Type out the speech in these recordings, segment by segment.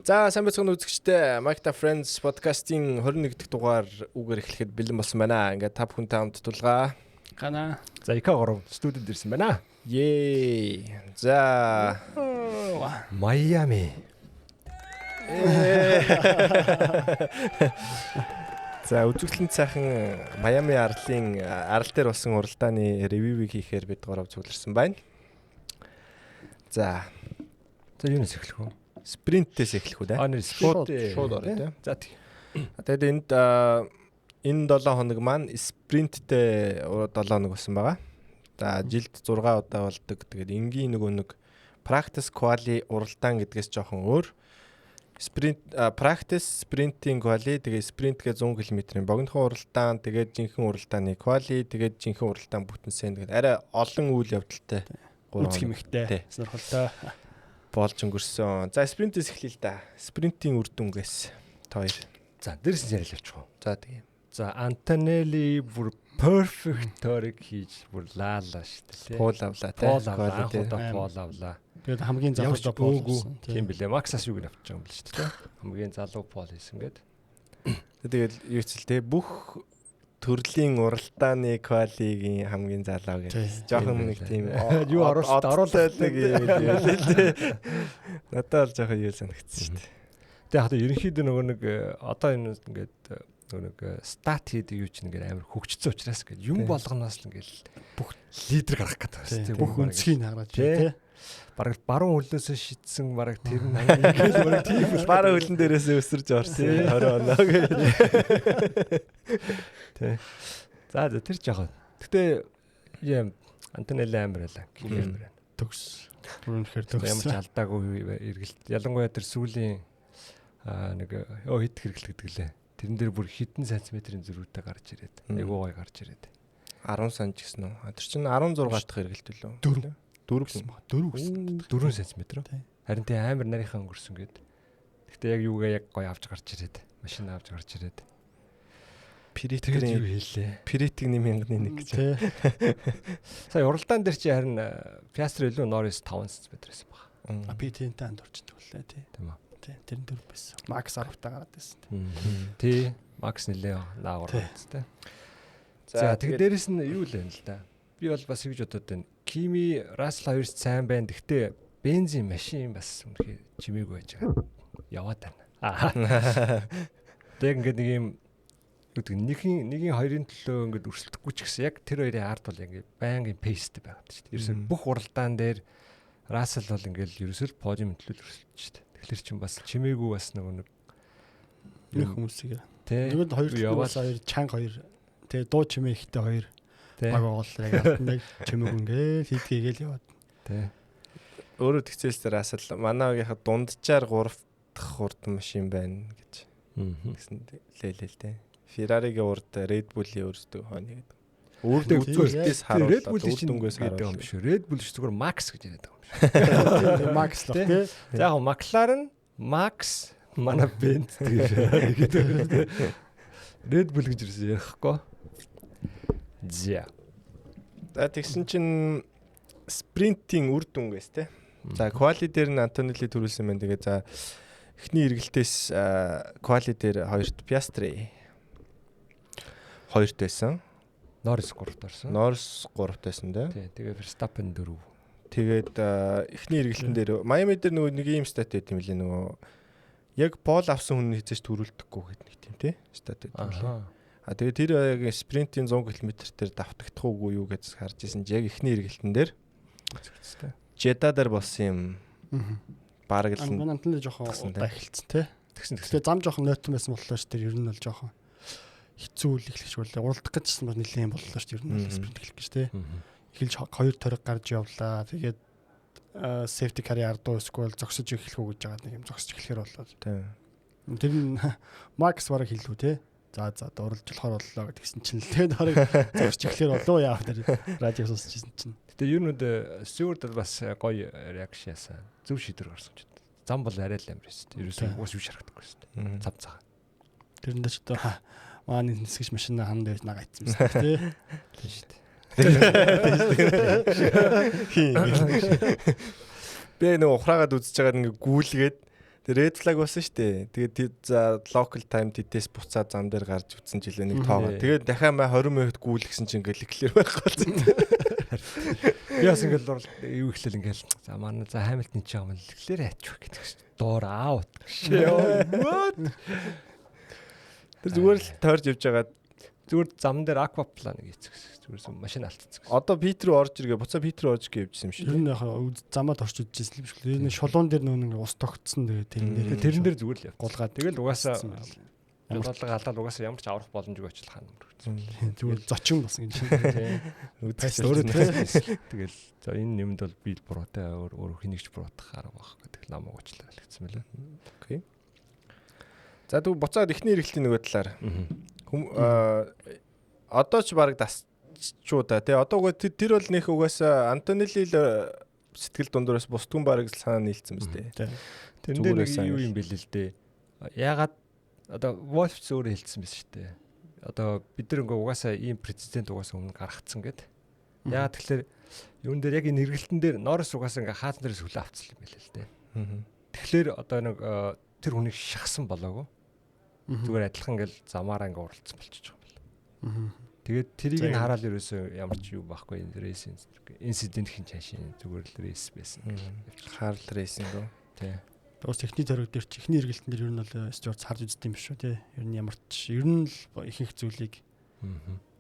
За сайн байцгаана үзэгчдээ. Mike Friends podcast-ийн 21 дахь дугаар үгээр эхлэхэд бэлэн болсон байна. Ингээд та бүхэнтэй хамт тулгаа. Гана. За ИК3 студид ирсэн байна. Yay. За Майами. За үзэгдлэн цаахан Майами арлын арал дээр болсон уралдааны ревювийг хийхээр бид горов зөвлөрсөн байна. За Юунаас эхлэх вэ? спринтээс эхлэх үү те? Нэр шууд орё те. За тий. Тэгээд энэ 7 хоног маань спринттэй 7 хоног болсон байгаа. За жилд 6 удаа болдог. Тэгээд энгийн нэг practice quali уралдаан гэдгээс жоохон өөр. Sprint practice sprinting quali тэгээд sprint гэ 100 км-ийн богинохон уралдаан, тэгээд жинхэнэ уралдааны quali, тэгээд жинхэнэ уралдаан бүтэнсэн. Тэгээд арай олон үйл явдалтай. Үзэх юмхтэй. Сонирхолтой болж өнгөрсөн. За спринтээс эхлэе л да. Спринтийн үр дүнгээс та хоёр. За дээрээс нь яриад явчих уу. За тийм. За Антонелли бүр perfect торик хийж бүр лаалаа шүү дээ. Пол авлаа те. Пол авлаа. Тэгээд хамгийн залуучаа Пол болсон. Тийм билээ. Максаас юг нь авчих юм бэл шүү дээ. Хамгийн залуу Пол хийсэн гээд. Тэгээд юу ч л те бүх төрлийн уралдааны квалигийн хамгийн залуу гэж. Жохон нэг тийм юу оруулаад юм байлээ. Надад л жохон юу санагдсан шүү дээ. Тэгээ хата ерөнхийдөө нэг одоо энэ ингээд нэг стат хийдэг юу ч ингээд амар хөгжсөн учраас ингээд юм болгоноос л ингээд бүх лидер гарах гэдэг байна тийм бүх өнцгийг хараад тий. Бараг баруун хөлнөөсөө шидсэн бараг тэр нь ингээд бараг тийм баруун хөлн дээрээс өсөрж орсон 20 оноо гэж. Тий. За тэр жоохон. Гэтэ юм Антонелли амар байлаа. Кимээр төгс. Бүрэнхээр төгс. Ямар ч алдаагүй эргэлт. Ялангуяа тэр сүүлийн нэг хит хэрэглэл гэдэг лээ. Тэрэн дээр бүр хэдэн сантиметрийн зөрүүтэй гарч ирээд. Айгуу гой гарч ирээд. 10 санж гэсэн үү? Тэр чинь 16 дахь хэрэгэлт үлээ. 4 гэсэн ба. 4 сантиметр. Харин тий амар нарийнхаа өнгөрсөн гээд. Гэтэ яг юугаа яг гой авч гарч ирээд. Машин авч гарч ирээд. Пиритийн юу хэлээ? Пиритиг 1001 гэж. Сая уралдаан дээр чи харин Piastri илүү Norris 5 см байсан баг. Питинтэй анд орчдөг үлээ тий. Тийм үү. Тий, тэр нь 4 байсан. Макс 10-таа гараад байсан тий. Макс нэлээ наагур байцтай. За тэгээд дээрэс нь юу л байна л да. Би бол бас ингэж бодоод байна. Кими Рассел хоёрс сайн байна. Гэхдээ бензин машин бас үнэхээр чимээгүй байж байгаа. Яваад байна. Тэг ингээд нэг юм нэгийн хоёрын төлөө ингээд өрсөлдөхгүй ч гэсэн яг тэр хоёрын ард бол ингээд байнгын пейстэй байгаад шүү дээ. Ерөөсөө бүх уралдаан дээр Рассел бол ингээд ерөөсөө подиум төлөө өрсөлдөж шүү дээ. Тэгэхээр чинь бас чимээгүй бас нэг хүмүүсийг. Тэгвэл хоёр чанга хоёр. Тэгээ дуу чимээ ихтэй хоёр. Баг ооллоо яг алтныг чимээг ингээд хийдгээгээл яваад. Тэ. Өөрөө тэгцээс Рассел манайгийнхаа дунджаар 3 дахь хурдан машин байна гэж. Гэсэн лээлээ л дээ. Ferrari-гийн урд Red Bull-ийн өрсдөг хойно гэдэг. Өөрдөө үзүүлэлтээс харуулаад Red Bull-ийн дүнгээс гэдэг юм шүү. Red Bull шүү зүгээр Max гэж яриад байгаа юм шүү. Max л тий. За яг McLaren, Max, манай Benz гэдэг. Red Bull гэж ярихгүй. За. Тэгсэн чинь спринтийн үр дүнгээс те. За quali дээр нь Антонелли төрүүлсэн байна. Тэгээ за эхний эргэлтээс quali дээр 2-т Piastri 2-т байсан. Norris 3-т орсон. Norris 3-т байсан те. Тий, тэгээ Verstappen 4. Тэгээд эхний эргэлтэн дээр Miami дээр нэг ийм стат байт юм лээ яг пол авсан хүн хэзээ ч төрүүлдэггүй гэдэг нэг тийм те. Стат байт юм лээ. Тэгээд тэр яг спринтийн 100 км дээр давтагдах уугүй юу гэж харж ирсэн. Яг эхний эргэлтэн дээр Jeddah дээр болсон юм. Бараг л Антонелли жоохон удаа эхэлсэн те. Тэгсэн зам жоохон нойтон байсан болохоор ш тэр ер нь бол жоохон хэцүү үйл эхлэж байлаа. Уралдах гэжсэн бас нэлээд боллоо ш тэр нь бол спринт эхлэх гэж те. Эхэлж 2 ториг гарч явлаа. Тэгээд safety car-ийн ардуу эсвэл зогсож эхлэх үү гэж байгаа нэг юм зогсож эхлэхээр боллоо. Тэр нь Макс бараг хэллүү те. За дурлж болохоор боллоо гэдгсэн чинь л тэгээд бараг зогсож эхлэхээр болоо яах тэр радио сонсчихсан чинь. Гэтэ юу нүүд Stewart бас гоё реакшн яасан. Зөв шийдвэр гаргасан ч. Зам бол арай л амар шүү дээ. Ерөөсөө уус юу шарагдахгүй шүү дээ. Цав цаа. Тэрэндээ ч одоо маань нисгэж машина ханд байж нагаа ицсэн шүү дээ. Тийм шүү дээ. Би нэг ухраагаад үзэж байгаад ингээ гүйлгээд Тэр red flag болсон шүү дээ. Тэгээд за local time TTS буцаад зам дээр гарч үтсэн жилээ нэг тоогоо. Тэгээд дахиад 20 минут гүйлгсэн чинь ингээл clear байхгүй болсон. Би бас ингээл юу ихлээл ингээл за манай за Hamilton ч юм clear аачих гэдэг чинь дуур аут. What? Тэр зүгээр л тойрж явж байгаа. Зүгээр зам дээр aquaplane хийчихсэн. Зүгээр машин алдчихсан. Одоо Питер рүү орж иргээ. Буцаа Питер рүү орж иргээ явжсэн юм шиг. Ер нь яг замаад орч үзчихсэн юм шиг. Ер нь шулуун дээр нөө нэг ус тогтсон тэгээд тэрэн дээр зүгээр л гулгаад тэгэл угаасаа бодлого алдаад угаасаа ямар ч аврах боломжгүй очлах хаа нэмэрсэн. зүгээр зочин болсон юм шиг. Өөрөө тэгэл за энэ нэмд бол би буруутай өөр хэнийгч буруутах арга байхгүй. Тэгэл намайг уучлаа гэсэн мэлээ. Окей. За тэгвэл буцаад эхний эргэлтийн нөгөө талаар. Одоо ч баг дасчуу да тий. Одоо тэр бол нөх угаасаа Антонелли сэтгэл дундуураас бусдгүй бараг санаа нийлцсэн биз дээ. Тэрэн дээр нэг юу юм бэл л дээ. Ягаад одоо Wolf өөрөө хэлсэн биз шүү дээ. Одоо бид нар ингээ угаасаа ийм президент угаасаа өмнө гаргацсан гэд. Ягаад тэгэхээр юун дээр яг энэ эргэлтэн дээр Норрис угаасаа ингээ хаалт дээрээс хүлээ авцсан юм байл л дээ. Тэгэхээр одоо нэг тэр хүнийг шахсан болоогүй. Зүгээр адилхан ингээл замаараа ингээ уралцсан болчихж байгаа юм байна. Тэгээд тэрийг нь хараад ерөөсөө ямар ч юу байхгүй энэ рейс инцидент хин чашийн зүгээр л рейс байсан. Харл рейсинг үү? Тий. Бас техник төрөг дээр ч ихний эргэлтэн дээр ер нь бол Стюарт харж үздэг юм биш үү тий. Ер нь ямар ч ер нь л их зүйлийг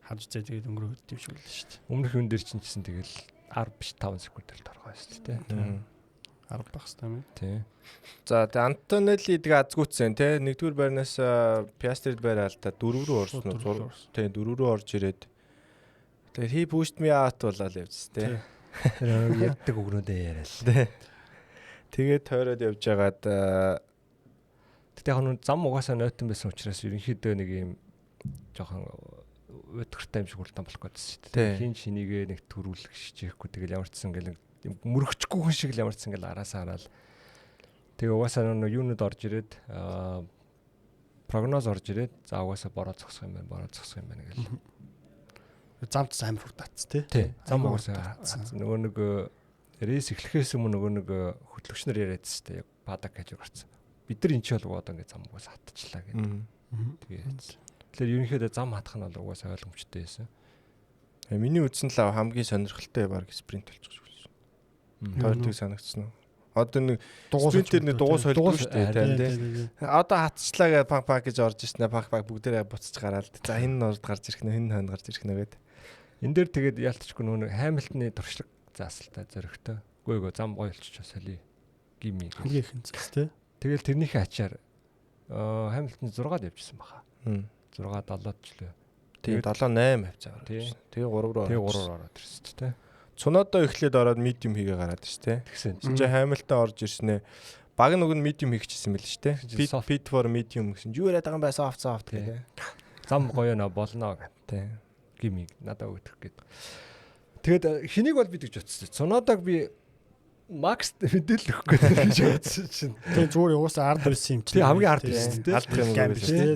харж үзээ тэгээд өнгөрөөд юм шиг л шүү дээ. Өмнөх хүн дээр чинь гэсэн тэгэл 10 биш 5 секунд л торгоо шүү дээ тий. 10 байх хэрэгтэй юм. Тий. За тэгээ Антонелли тэгээ азгүйцсэн тий. Нэгдүгээр байрнаас Piastri байраа л та 4 рүү орсон уу? Тий 4 рүү орж ирээд тэгээ he pushed me out болоод явжсэн тий. Яддаг өгнөдөө яриа л. Тий. Тэгээд тойроод явж байгаад тэгтээ яг нь зам угаасаа нойтон байсан учраас ерөнхийдөө нэг юм жоохон өдөртэй юм шиг хурдан болох гэсэн шүү дээ. Хин шинийгээ нэг төрүүлэх шижээхгүй тэгэл ямар ч сан гэл мөрөгчгүй хүн шиг л ямар ч сан гэл араасаа хараад тэгээ угаасаа нэг юунууд орж ирээд прогноз орж ирээд за угаасаа бороо зогсох юм байна гэл. Замт амар хурдаац тий. Зам угаасаа нөгөө нэг рейс эхлэхээс өмнө нөгөө нэг хөтлөгчнөр яриадсэн шүү дээ. Яг падак гэж гарцсан. Бид нар энэ ч бол одоо ингээ зам угаасаа хатчихлаа гэдэг. Тэгээд тэгэхээр ерөнхийдөө зам хатах нь бол угаасаа ойлгомжтой байсан. Миний үдсэн л хамгийн сонирхолтой баг спринт болчих шүү. Тойртыг санагдсан уу? Одоо нэг спринтер нэг дугуй солихгүй шүү дээ. Одоо хатчлаа гэж пак гэж орж ирсэн. Пак бүгдээрээ буцаж гараад. За энэ нь орж гарч ирэх нэ, энэ хойно гарч ирэх нэ гэдэг. Энд дээр тэгээд яалтчгүй нөгөө Хамилтны туршлага заасалтай зөрөгтэй. Үгүй зам гоё болчих солио. Гими. Хамгийн их хэцээс тий. Тэгэл тэрнийхээ ачаар Хамилтон 6-д явжсэн баха. 6-7-д ч лээ. Тэгээ 7-8 авцаа гараад. Тэгээ 3 руу. Тэгээ 3 руу ороод ирсэн ч тий. Цунодоо эхлээд ороод медиум хийгээ гараад ш тий. Тэгсэн чинь Хамилтон орж ирснэ. Баг нэг нь медиум хийчихсэн байл ш тий. Pit for medium гэсэн. Юу яриад байгаа юм бэ? Soft гэх. Зам гоё нэ болно гэх. Тий. Гими надад өгөх гээд. Тэгэд хэнийг бол бид гэж бодсон. Цунодог би Макс мэдээлэл өгөх гээд гэж бодсон чинь. Тэгээ зүгээр угаасаа ард байсан юм чинь. Тэг хамгийн ард байсан тий. Алдах юм биш тий.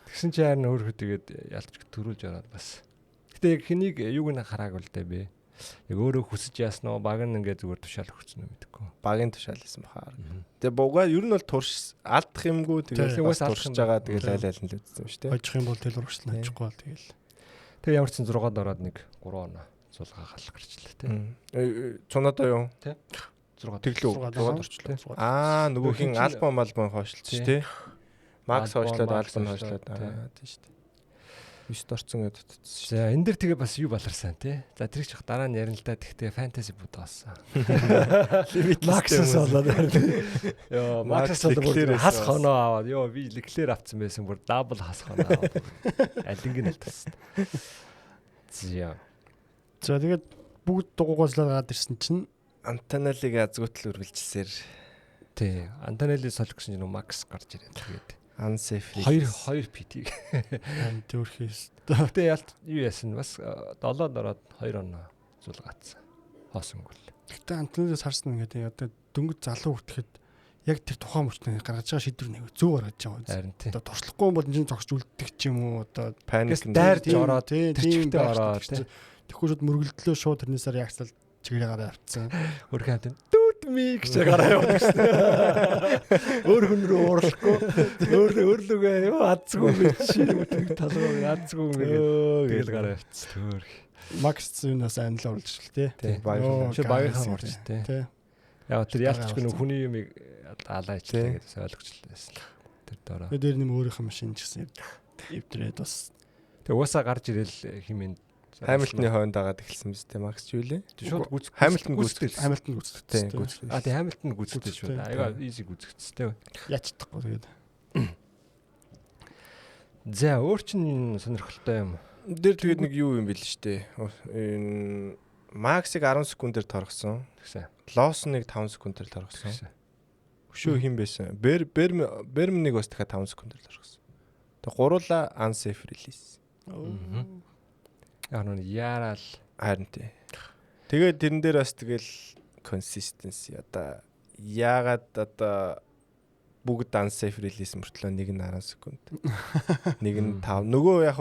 Тэгсэн чинь харин өөрөө тэгээд ялч төрүүлж ороод бас. Гэтэ яг хэнийг юуг нь хараагүй л дээ би. Яг өөрөө хүсэж яасан уу баг нь ингээ зүгээр тушаал өгсөн юм мэдэхгүй. Багын тушаал хийсэн бахаар. Тэгээ бугаа ер нь бол турш алдах юмгүй тэгээд туршиж байгаа тэгээд айл нь л үзсэн юм шүү дээ. Хожих юм бол тэл урагшлан хожихгүй бол тэгэл. Тэгээ ямар ч 6-д ороод нэг 3 оноо зулгаа гал гарчлаа тий. Цунадаа юу? Тий. 6 тэглүү 6-д орчлоо. Нөгөө хин альбом хойшлсон тий. Макс хойшлоод альбом хойшлоод тий шүү дээ. 9-д орцсон гэдэг. За энэ дэр тэгээ бас юу баларсан тий. За тэр их дараа нь ярина л да. Тэгтээ фэнтези бод болсон. Максс болоод байна. Йоо, Максс болоод хас хоноо аваад. Йоо, би Леклер авцсан байсан бүр дабл хас хоноо аваад. Алингийн л тассан. За тэгээд бүгд дугуйгааслаад гараад ирсэн чинь Антонеллиг азгуутал үргэлжилсээр. Тий, Антонелли солих гэсэн чинь Макс гарч ирээд тэгээд unsafe 2 PT. Төөрхөөс. Гэтэ ялт юу яасан бас 7-д ороод 2 оноо зулгаацсан. Хоосонгүй. Гэтэ Антонеллос харсан ингээд одоо дөнгөж залуу хүртэхэд яг тэр тухайн мөчнөө гаргаж байгаа шийдвэр нэг зөв гаргаж байгаа. Харин тий. Одоо туршлахгүй бол энэ зогсож үлддэг ч юм уу одоо паник дайрж ороод тэр чигтээ ороод тэгэхгүй шууд мөргөлдлөө шууд тэрнээсээ реакцлал чигээрээ авцсан. Хөрхөн хамт дүүд Кими гэж гараа явуулдаг шүү дээ. Өөр хүн рүү уурлахгүй өөрлөгөө юу азгүй гэж шинэ талбай азгүй гэж гараа явц төөр. Макс зүүнээс анил оруулж шүү дээ. Тийм багийнхаа орч тий. Яг тэр ялчгүй нэг хүний юмыг алаач тэгээд ойлгочлаа. Тэр дараа. Тэр нэм өөрийнх нь машин ч гэсэн эвдрээд бас. Тэг уусаа гарч ирэл химэн Хамилтны хойнд дагаад эхэлсэн биз дээ Макс ч юу лээ. Шууд Хамилтон гүйцэтгэл. Хамилтон гүйцэтгэл. Тэг Хамилтон гүйцэтгэл шүү. Аяга easy гүйцэтгэцтэй. Ячдахгүй тэгээд. За өөр чин сонирхолтой юм. Тэр тэгээд нэг юу юм бэл шүү дээ. Энэ Максыг 10 секундээр торгосон. Тэгсэн. Лосныг 5 секундээр торгосон. Өшөө хин байсан. Бермнийг бас дахиад 5 секундээр торгосон. Тэг гуруула unsafe release. Яг нь яарал харин тий. Тэгээд тэрэн дээр бас тэгэл consistency одоо яагаад одоо бүгд unsafe release мөртлөө нэг нь 10 секунд. Нэг нь 5. Нөгөө яг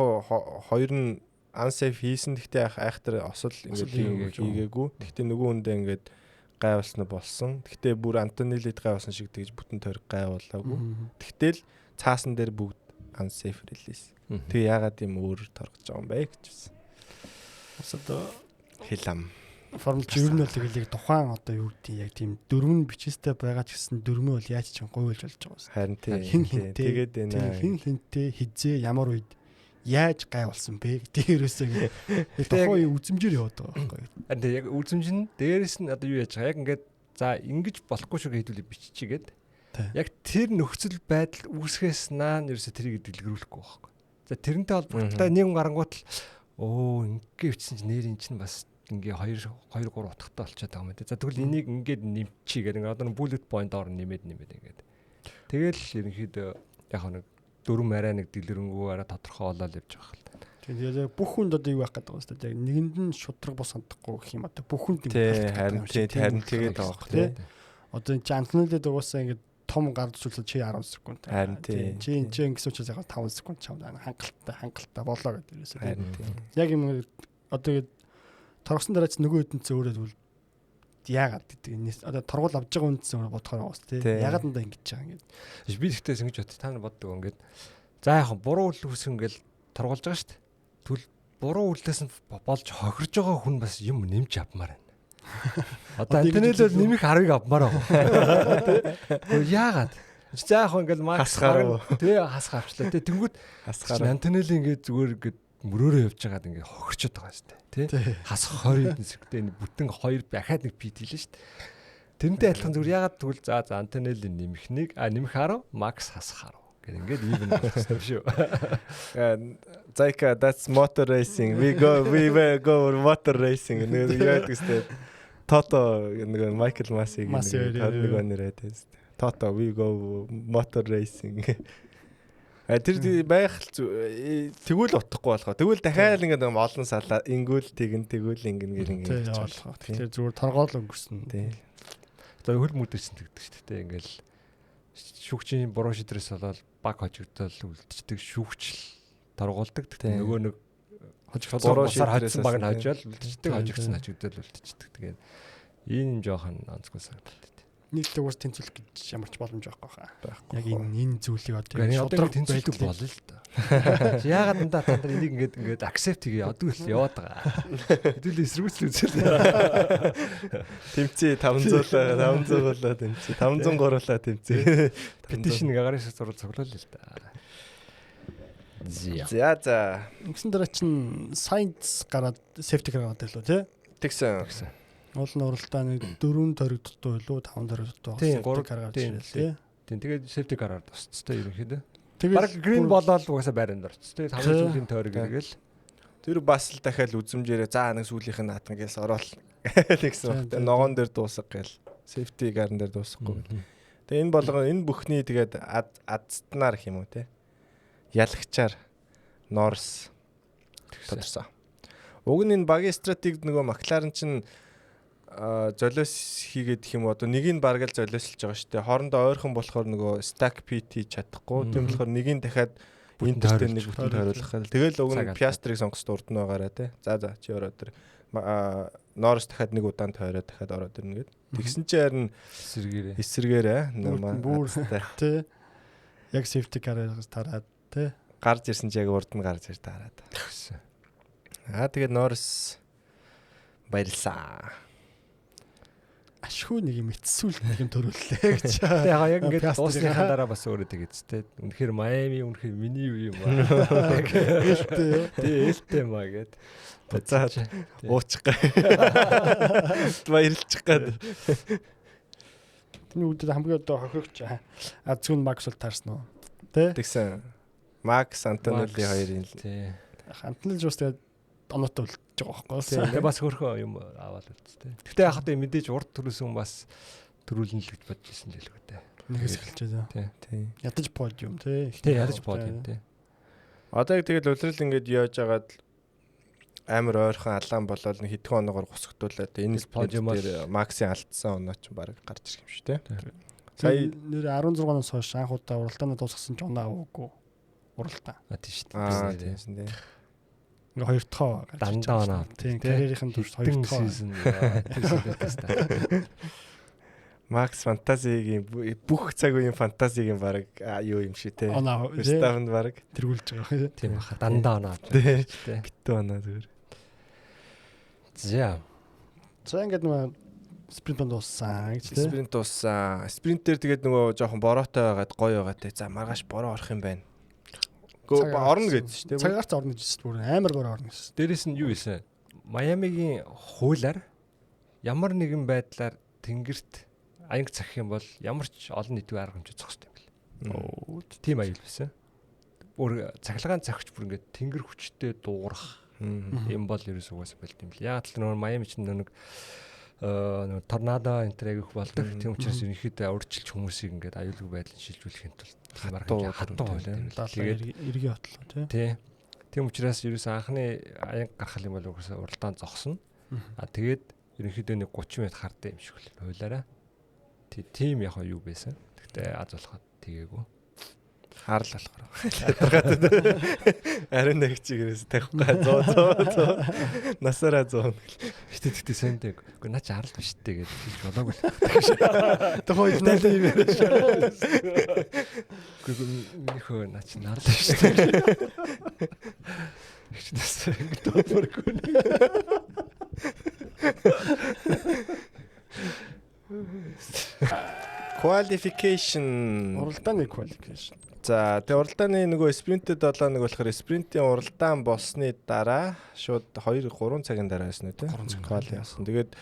хоёр нь unsafe хийсэн. Гэхдээ айхтар осол ингээд хийгээгүй. Гэхдээ нөгөө хүндээ ингээд гайвалсан болсон. Гэхдээ бүр Антонилид гайвалсан шиг тэгж бүтэн тойрог гайвуулаагүй. Тэгтэл цаасан дээр бүгд unsafe release. Тэг яагаад юм өөр торгож байгаа юм бэ гэж байна. Одоо Хилам. формул чи ер нь бол тэгэлийг тухайн одоо юу гэдэг яг тийм дөрвөн бичээстэй байгаа ч гэсэн дөрмөө бол яаж ч гуйлж болж байгаа юм. Харин тий. Тэгээд энэ хин хинтэй хизээ ямар үед яаж гайвалсан бэ гэдэг ерөөсөө тухайн үзмжээр яваад байгаа байхгүй. Харин яг үзмж нь дээрээс нь одоо юу яаж байгаа яг ингээд за ингэж болохгүй шүү гэдүүлээ биччихгээд яг тэр нөхцөл байдал үүсгэс наан ерөөсөө тэрийг дэлгэрүүлэхгүй байхгүй. За тэрнтэй холбоотой нэг гарангуут л ингээ бичсэн чинь нэр эн чинь бас ингээ 2 3 утгатай болчиход байгаа юм даа. За тэгвэл энийг ингээд нэмчий гэдэг ингээ одоо bullet point ор нэмээд ингээд. Тэгэл ерөнхийдөө яг нэг дөрөв арай нэг дэлгэрэнгүй арай тодорхой болоод явж байгаа хэл. Тэгээд бүх хүнд одоо юу байх гэдэг вэ? Яг нэгэнд нь шудраг бос хандахгүй гэх юм одоо бүх хүнд харин тэгээд байгаа хэ. Одоо энэ Антонилд угаасаа ингээд том гарч үзүүлсэн чи 10 секунд. Харин тий. Чи ингэсэн учраас яг 5 секунд чамд хангалттай болоо гэдэг ерөөсөө. Харин тий. Яг юм одоо торгосон дараа чи нөгөө хэдэнцээ өөрөө тэгвэл яагаад гэдэг одоо торгуул авж байгаа үндсэн бодохоор байгаас тий. Яагаад надаа ингэж байгаа ингээд. Би тэгтээс ингэж бод та нар боддог ингээд. За яг буруу үйл үүсгэн ингээл торгуулж байгаа шүү дээ. Тэгвэл буруу үйлдээс нь болж хохирж байгаа хүн бас юм нэмж авмаар байна. Одоо Антонил бол нэмэх 10-ыг авмаар байгаа. Тэгвэл яагаад? За яг ингээл Макс тий хасгаа авчлаа тий. Тэнгүүд Антонил ингээд зүгээр ингээд мөрөөрөө явж байгаад ингээд хохирчод байгаа шүү дээ. Тий. Хасах 20 хэсэгтэй бүтэн 2 дахиад нэг пит хийлээ шүү дээ. Тэрнтэй адилхан зүгээр яагаад тэгвэл за Антонилын нэмэх 1 нэмэх 10 Макс хасах 10 гэх ингээд even болсон шүү. Зайка that's motor racing. We go motor racing. Нэг яадаг үстэй. Тото нэг Майкл Масиг нэг нэрээд тест. Тото we go motor racing. Тэр байх тэгвэл утахгүй болохоо. Тэгвэл дахиад ингээд олон салаа ингүүл тэгвэл ингээд явуулах. Тэгэхээр зүгээр торгоол өнгөрсөн. Тий. Одоо хөл мүдэрсэн тэгдэг шүү дээ. Ингээл шүүгчийн буруу шидрээс болоод баг хожигдол үлдчихдэг шүүгчл торгуулдаг. Нөгөө нэг буруу шидрээс баг нь хожоод үлдчихдэг, хожигдсан хожигдол үлдчихдэг. Тэгээд энэ жоохон онцгой санагдав. Нийтлэг уус тэнцвэлэх гэж ямар ч боломж байхгүй хаа. Яг энэ зүйлийг одоо шудраг тэнцвэлдэг болно л да. Яагаад дандаа та нар энийг ингээд accept хийгээ одоо л яваад байгаа. Хэдүүл эсрэгүүцэл үзэл. Тэмцээ 500 болоо тэмцээ. 503-уулаа тэмцээ. Petition гараас зураг цуглуулъя л да. За. Ингэсэн дараа чинь science гараад safety гараад байлоо тий. Тэгсэн. Уулын уралдаа нэг 4 тойрог дутуу илүү 5 тойрог дутуу тийм 3 гараад ирсэн тий. Тийм тэгээд safety гараар тусцтай ерөнхийдөө. Бараг green болоод угаасаа байранд орчихсон тий. 5 сүүлийн тойрог гээл. Тэр бас л дахиад үзэмжээрээ за нэг сүүлийнх нь наатан гээл орол гэсэн багтай. Ногоон дээр дуусах гээл. Safety гарын дээр дуусахгүй. Тэгээ энэ болгоо энэ бүхний тэгээд адстнаар гэх юм уу тий. Ялагчаар Norris тодорсон. Уг нь энэ багийн стратегид нөгөө Макларен чинь золиос хийгээд гэх юм одоо нэг нь бараг л золиослж байгаа шүү дээ. Хоорондоо ойрхон болохоор нөгөө stack PT чадахгүй. Тийм болохоор нэг нь дахиад Интертэй нэг бүтэн тойруулах. Тэгэл уг нь Piastri-г сонгосон урд нь байгаараа тий. За чи ороо тэр Норс дахиад нэг удаан тойроо дахиад ороод ирнэ гээд. Тэгсэн чинь харин эсэргээрээ бүр тий. Яг safety car-аас тараад тий. Гарч ирсэн чи яг урд нь гарч ир таараад. Тэгээд Норс баярлаа. Ашгүй нэг юм эцсүүл нэг юм төрүүллээ гэж. Тэгээ яг ингээд дуусныхаа дараа бас өөрөө тэгээд тэ. Үнэхээр Майами үнэхээр миний юу юм аа. Ээлтэй маа гэд. Буцаад уучих гээ. Баярлчих гээд. Тэний үүдээ хамгийн одоо хохирогч Азгүн Макс бол таарсан уу? Тэ? Тэгсэн. Макс Антонелли хоёрын л. Тий. Антонелли жуус тэгээд оноотой болж байгаа байхгүй. Тэгээ бас хөрхөн юм аваад үлдсэн. Гэхдээ яг хата мэдээж урд төрүүлсэн бас төрүүлнэ л гэж бодож ирсэн л хэлгүй дээ. Нэгээс эхэлчихээ. Тий. Ядаж подиум тий. Тий ядаж подиум тий. Одоо яг тэгэл улирал ингээд яаж агаад амар ойрхон алаан болол нэг хэдхэн оноогоор гусгдуулаад энэ подиум дээр Максийн алдсан оноо ч баг гарч ирэх юм шүү тий. Сая нэр 16-наас хойш анх удаа уралдаанаа дуусгасан ч оноо аваагүй. Уралдаан. Тийм шүү дээ. Тийм дээ. Ингээ хоёр дахь дандаа оноо. Тийм карьерийн турш хоёр дахь season. Макс фантазигийн бүх цаг үеийн фантазигийн баг юу юм шиг те. Верстаппен баг тэргүүлж байгаа. Тийм баха дандаа оноо. Тэ. Битүү оноо зүгээр. За ингээд нөгөө спринт дууссан гэж те. Спринт дууссан. Спринтээр тэгээд нөгөө жоохон бороотой байгаад гоё байгаа те. За маргааш бороо орох юм байна. Орно гэдсэн шүү дээ. Цагаарч орно гэж бүр амар бороо орно гэсэн. Дээрээс нь юу ийсэн? Майамигийн хуулиар ямар нэгэн байдлаар тэнгэрт аянг цахих юм бол ямар ч олон нийтийн арга хэмжээ зогсох юм бэл. Тийм аюул байсан. Бүр цахилгаан цахиж бүр ингээд тэнгэр хүчтэй дуурах юм бол ерөөс угаасаа болд юм бэл. Яг л нөгөө Майами ч нэг торнадо энтрэг их болдог. Тийм учраас ерөнхийдөө урьдчилж хүмүүсийг ингээд аюулгүй байдлыг шилжүүлэхийн тулд хатуу байлаа. Тэгээд эргээ ботлоо тий. Тийм учраас ерөөс анхны аянг гарах юм бол угаасаа уралдаан зогсно. Тэгээд ерөнхийдөө нэг 30 минут хардсан юм шиг л хуулаараа. Тийм яг юу байсан. Гэхдээ аз болоход тэгээгүй. Харл болохоор. Ариун нэг чигээрээс тавихгүй 100 насаараа 100. Гэтэ сэндэг. Уу наач харл биш дээ гэж хэлж болоогүй. Тэгвэл нэлээд юм байна шүү. Гүгнийхөө наач нарл биш дээ. Ихнээс доторгүй. Qualification. Уралдааны qualification. За тэгээ уралдааны нөгөө спринтэд 7 нэг болохоор спринтийн уралдаан болсны дараа шууд 2-3 цагийн дараа байсан үү те? 3 цаг квали болсон. Тэгээд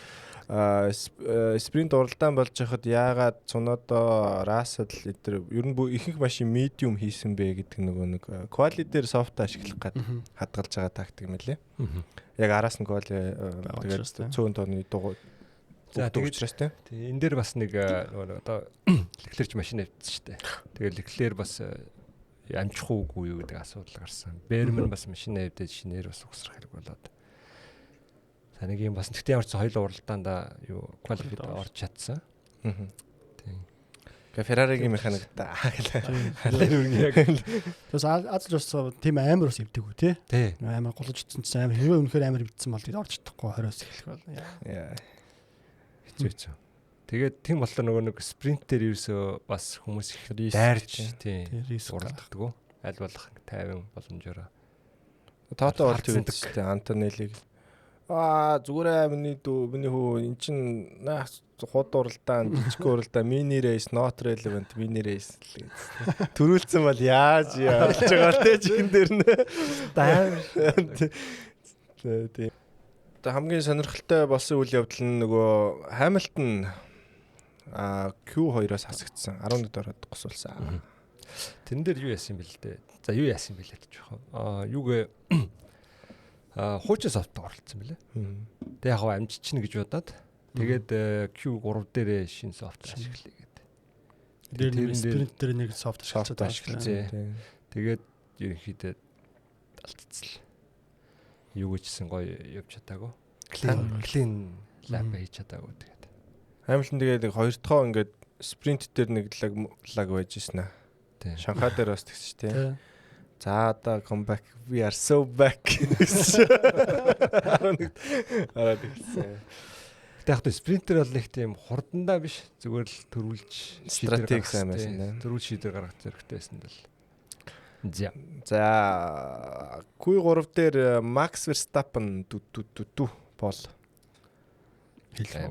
спринт уралдаан болж байхад яагаад Цунодо, Рассел эдгээр ер нь ихэнх машин medium хийсэн бэ гэдэг нөгөө нэг квали дээр софт ашиглах гад хадгалж байгаа тактик юм лээ. Яг араас нь квали тэгээд 100 тонны дугуй. За тэгээд энэ дээр бас нэг нөгөө одоо Леклерч машин авчихсан шүү дээ. Тэгээд Леклер бас амжих уугүй юу гэдэг асуудал гарсан. Бермэн бас машин авдээд шинээр бас угсрах хэрэг болоод. За нэг юм бас тэгтээ ямар ч хоёул уралдаанда юу квалификд орж чадсан. Тийм. Гэ Ферраригийн механик та халаар үргий яг. Тэгээс аз жус тийм амар ус ивдэг үү те? Амар голж утсан чинь амар хэвээ үнэхээр амар ивдсэн бол тэгээд орж чадахгүй 20-оос эхлэх бол. Яа. Хэцүү. Тэгээд тийм болохоор нөгөө нэг спринтээр ерөөсөө бас хүмүүс их дайрч тийм уралддаг. Аль болох 50 боломжоор. Тото бол тэгдэг Антонеллиг. Зүгээр миний хүү эн чин хууд уралдаан жижиг уралдаан мини рейс not relevant мини рейс л гэж. Төрүүлсэн бол яаж яалж байгаа те чихэн дээр нэ. Тийм. Хамгийн сонирхолтой болсон үйл явдал нь нөгөө Хамилтон Q2-оос хасагдсан 11 ороод госуулсан. Тэн дээр юу яасан бэл дээ. За юу яасан бэлээ гэж байна. Юугээ хуучин софт оролцсон бэлээ. Тэг яг амжична гэж бодоод тэгээд Q3 дээр шинэ софт ашиглая гэдэг. Тэр спринт дээр нэг софт ашигласан. Тэгээд ерөнхийдөө алдчихсан. Юу гэжсэн гоё явж чадаагүй. Клин лап хийж чадаагүй тэгээд. Хамилтон тэгээд хоёр дахь ингээд спринт дээр нэг лаг байж ирсэн аа. Шанхай дээр бас тэгсэн шүү дээ. За одоо comeback we are so back. Араад ирсэн. Яг тэ спринтер бол нэг тийм хурдандаа биш зүгээр л төрүүлж Стратеги сайн байсан тийм. Төрүүл шийдвэр гаргах хэрэгтэй байсан л. За Q3 дээр Max Verstappen дүү Пол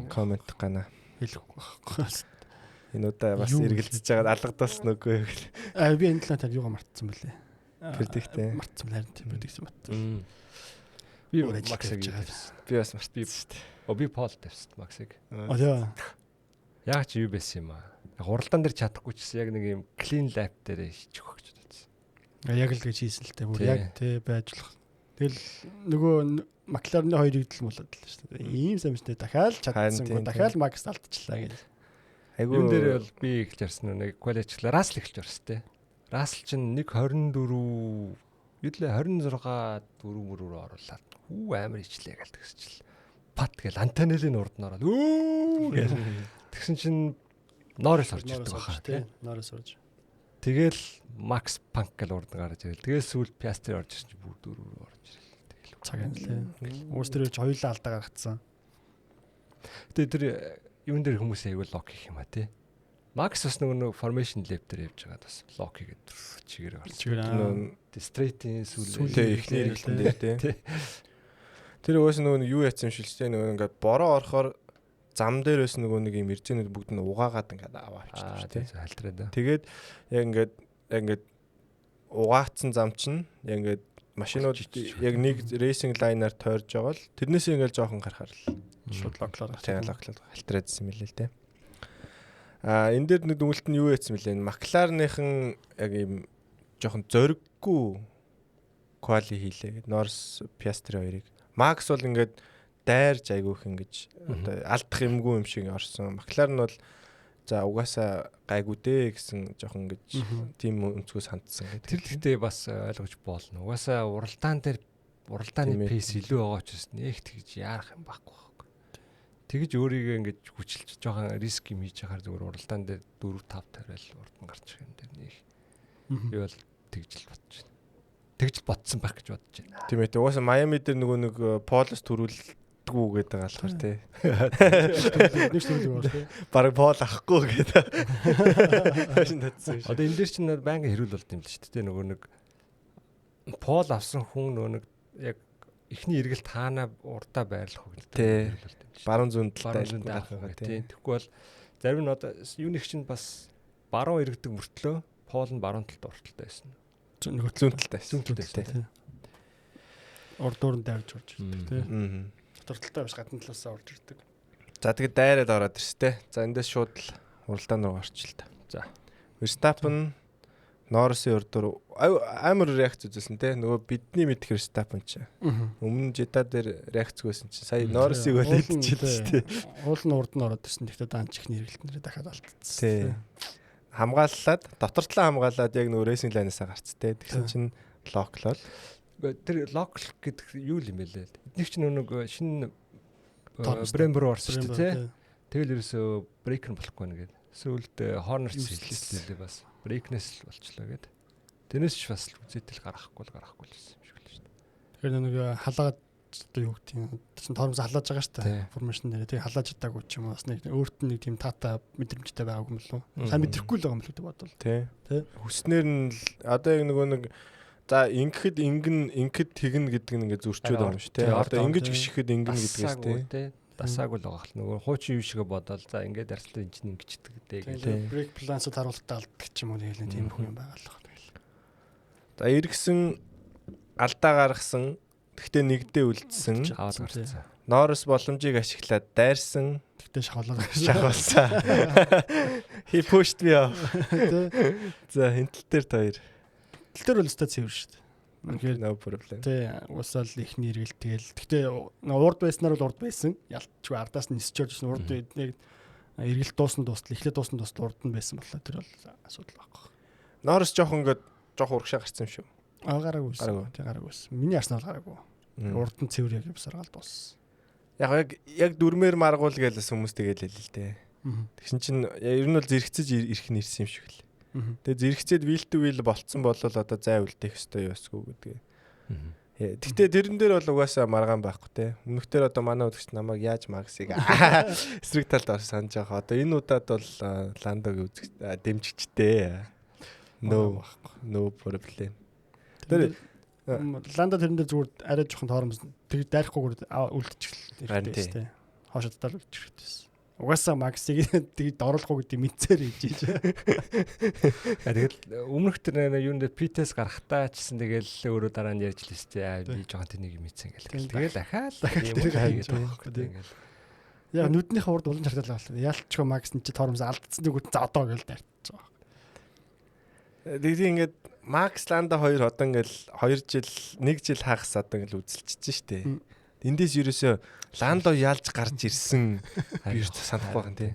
комент гана хэлэхгүй байхгүй. энэ удаа бас эргэлзэж байгаа алгадсан үгүй юу гэл. Би энэ талаар юугаа мартсан бэлээ. Предиктэй. Мартсан харин тийм предиксэн мартсан. Би Максыг тавьсан. Би бас мартсан шүү дээ. Би Пол тавьсан Максыг. Яа. Яг ч юу байсан юм аа. Хуралдаан дээр чадахгүй ч гэсэн яг нэг юм clean lap дээр хийчих гэж бодсон. Яг л гэж хийсэн л дээ. Бүр яг тий байж болох. Тэгэл нөгөө Макларны хоёрыг л болоод л шүү дээ. Ийм самжтай дахиад чадсангүй дахиад Макс алдчихлаа гэж. Айгуу. Юун дээр бол би эхэлж ярьсан нэг quality-члаа Рассел эхэлж ярьсан тий. Рассел чинь 1.24 юудлээ 26 4-4 оруулаад хүү амар ичлээ гэл тэгсчил. Пат гэл Антонеллын урд нь ороод өө гэл тэгсэн чинь Норрис орж ирдэг баха тий. Норрис орж. Тэгэл Макс Панк гэл урд нь гарч ирэл. Тэгэл сүүл Пиастри орж ирсэн чинь бүр 4 орж ирэл. Тэгэл цаг юм лээ. Уус төрөж хоёулаа алдаа гаргацсан. Тэгээ тэр юун дээр хүмүүс аягүй лок хийх юм а тий. Макс бас нөгөө formation lap дээр явж байгаад бас лок хийгээд чигээр гарч. Нөгөө straight-ийн сүүлээ ихний хэрэглэн дээр тий. Тэр уус нөгөө юу яцсан юм шилжтэй нөгөө ингээд бороо орохоор зам дээрээс нөгөө нэг юм иржэнүүд бүгд нь угаагаад ингээд аваа авчихсан тий. Хальтраад. Тэгээд яг ингээд угаацсан зам чинь яг ингээд машинууд яг нэг racing line-аар тойрж байгаа л тэрнээс ингээд жоохон гарахаар л шууд локлоод халтраадсан мэлээ л тий. Энэ дээр нэг дүгнэлт нь юу яцсан мэлээ? Макларныхан яг юм жоохон зориггүй quali хийлээ. Norris Piastri хоёрыг. Max бол ингээд дайрж айгүйх ингэж одоо алдах юмгүй юм шиг орсон. Макларн бол за угаасаа гайгүй дээ гэсэн жоохон ингэж тийм өнцгөөс хандсан гэдэг. Тэр гэхдээ бас ойлгож болно. Угаасаа уралдааны пейс илүү байгаа учраас нэг тэгж яарах юм байхгүй. Тэгж өөрийгөө ингэж хүчилж жоохон риск юм хийж яхаар зүгээр уралдаан дээр 4-5 тариал урд нь гарчих юм дээр нэг. Би бол тэгжл бодож байна. Тэгжл ботсон байх гэж бодож байна. Тийм ээ. Угаасаа Майами дээр нөгөө нэг Полос төрүүлдэггүй гэдэг алхаар тий. Нэг төрүүлэг байна тий. Бараг Пол авахгүй гэдэг. Хашин татсан шүү. Одоо энэ дээр чинь байнга хэрүүл болд юм л шүү дээ. Нөгөө нэг Пол авсан хүн нөгөө нэг яг эхний эргэлт хаана урдаа байрлах вэ гэдэг. Баруун зүүн талтай байх тийм. Тэгэхгүй бол зарим нь одоо юуных чинь бас баруун эргэдэг мөртлөө Пол нь баруун талд урталтай байсан. Нөгөө зүүн талтай. Зүүн талтай тийм. Урдуур нь давж орж ирдэг тийм. Дотор талтай биш гадна талаас орж ирдэг. За тэгээд дайраад ороод ирстэй. За эндээс шууд л уралдаан руу гарч л та. За Verstappen Norris-ийн урдуур амар реакц үзүүлсэн те. Нөгөө бидний мэдэх Verstappen ч. Өмнө Jeddah дээр реакц өгсөн чинь сая Norris-ийг бол идчихлээ шүү дээ. Уул нь урд нь ороод ирсэн. Тэгтээ даанч их нэргэлтнэрээ дахиад алдчихсан. Тий. Хамгааллаад дотор талаа хамгаалаад яг нөгөө racing line-аас гарц те. Тэгсэн чинь локлол. Тэр локл гэдэг юу юм бэ лээ. Эднийх чинь нөгөө шинэ Brembo орсон шүү дээ те. Тэгэл ерөөсөө брейк нь болохгүй нэгэд. Сүүлд Horner хэлсэн бас брейкнес л болчлоо гэд. Тэрнээс ч бас үзээтэл гарахгүй л гэсэн юм шиг л шүү дээ. Тэгэхээр нэг халаад одоо юу гэдэг юм. Тэсэн тоормоос халааж байгаа шүү дээ. Формашн дээр тэг халааж чадаагүй ч юм уу бас нэг өөрт нь нэг тийм тата мэдрэмжтэй байгаагүй юм лөө. Сайн мэдрэхгүй л байгаа юм л гэдэг бодвол. Тэ. Хүснээр нь одоо яг нөгөө нэг за ингэхэд ингэхэд тэгнэ гэдэг нь ингээ зөрчөөд байгаа юм шүү дээ. Одоо ингэж гიშгэхэд ингэнэ гэдгээс тэ. Дасаагүй л байгаа хэл нөгөө хуучин юу шигэ бодоол за ингээд арслаа энэ чинь ингэчдэг дээ гэх. Брейк балансад харуултаа алддаг ч юм уу нэг тийм хүн юм байгаа л байна. За эргэсэн алдаа гаргасан тэгтээ нэгдээ үлдсэн аваад гарсан. Norris боломжийг ашиглаад дайрсан тэгтээ шахуулсан. He pushed me off. За хинтэл дээр хоёр. Хинтэл дээр бол өстой цэвэр шүү дээ. Тэгэхээр no problem. Тэ усаал ихний эргэлт тэгэл. Тэгтээ урд байснаар бол урд байсан. Ялчгүй ардаас нь нисэж орж урд нэг эргэлт дуусна эхлээд дуусна урд нь байсан болоо тэр бол асуудал байхгүй. Norris жоохон урагшаа гарсан юм шүү. Гараагүй. Миний арснаа гараагүй. Урд нь цэвэр яг явсаргаал дууссан. Яг дөрмээр маргуул гэлээс хүмүүс тэгэл л дээ. Тэгсэн чинь ер нь бол зэрэгцэж ирэх нэрсэн юм шиг л. Тэгээ зэрэгцээд wheel to wheel болцсон бол одоо зай үлдээх ёстой юу эсвэл гэдэг. Гэхдээ тэрэн дээр бол угаасаа маргаан байхгүй те. Өмнөхдөр одоо манай үзэгч намайг яаж Максыг эсрэг талд санаж байгаа. Одоо энэ удаад бол Ландогийн үзэгч дэмжигчтэй. No problem. Тэр Ландо тэрэн дээр зүгээр арай жоохон торомс тэг дайрахгүйгээр үлдчихлээ хэрэгтэй те. Хоошо татал үлдчих хэрэгтэйсэн. Угаасаа Максыг тэгээд оруулахгүй гэдэг мэдсээр хийж. Тэгэл өмнөхдөр юунд Питэс гарахтаа чсэн тэгэл өөрөө дараа нь ярьж лээстэй би жоохон тэнийг мэдсэн гэл. Тэгэл дахиад хийгээд байгаа. Яа нүднийхээ урд улан чартал байна. Яалтчгүй Макс нь чи торомс алдсан зүгт за одоо гэл дайрч байгаа. Тэгээд ингээд Макс Ланда хоёр одоо ингээл 2 жил 1 жил хагас одоо ингээл үзэлчихэж штэ. Эндээс ерөөсөө Ландо яалж гарч ирсэн би юу санахгүй байгаа юм тий.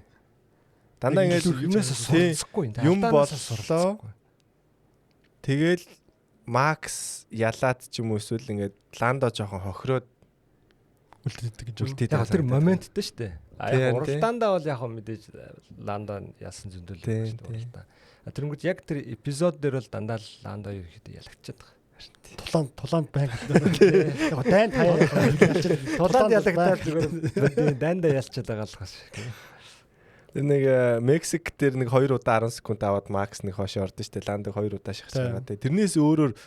Дандаа ингээд юмнаас сурцахгүй юм боллоо. Тэгэл Макс ялаад ч юм уу эсвэл ингээд Ландо жоохон хохироод үлдээдэг гэж үлдээдэг. Яг тэр моменттэй шүү дээ. Яг уралдаандаа бол яг мэдээж Ландо яасан зөндөл шүү дээ. Тэрнгүүт яг тэр эпизод дээр бол дандаа Ландо ерөөхдөө ялагчаад байгаа. Тулаанд байг. Яг дайн таяа ялчаад. Тулаанд ялагдаад зүгээр дайндаа ялчаад байгаа л хас. Тэр нэг Мексик дээр нэг 2 удаа 10 секунд аваад Макс нэг хойш ордон штэ. Ландыг 2 удаа шахаж байгаа. Тэрнээс өөрөөр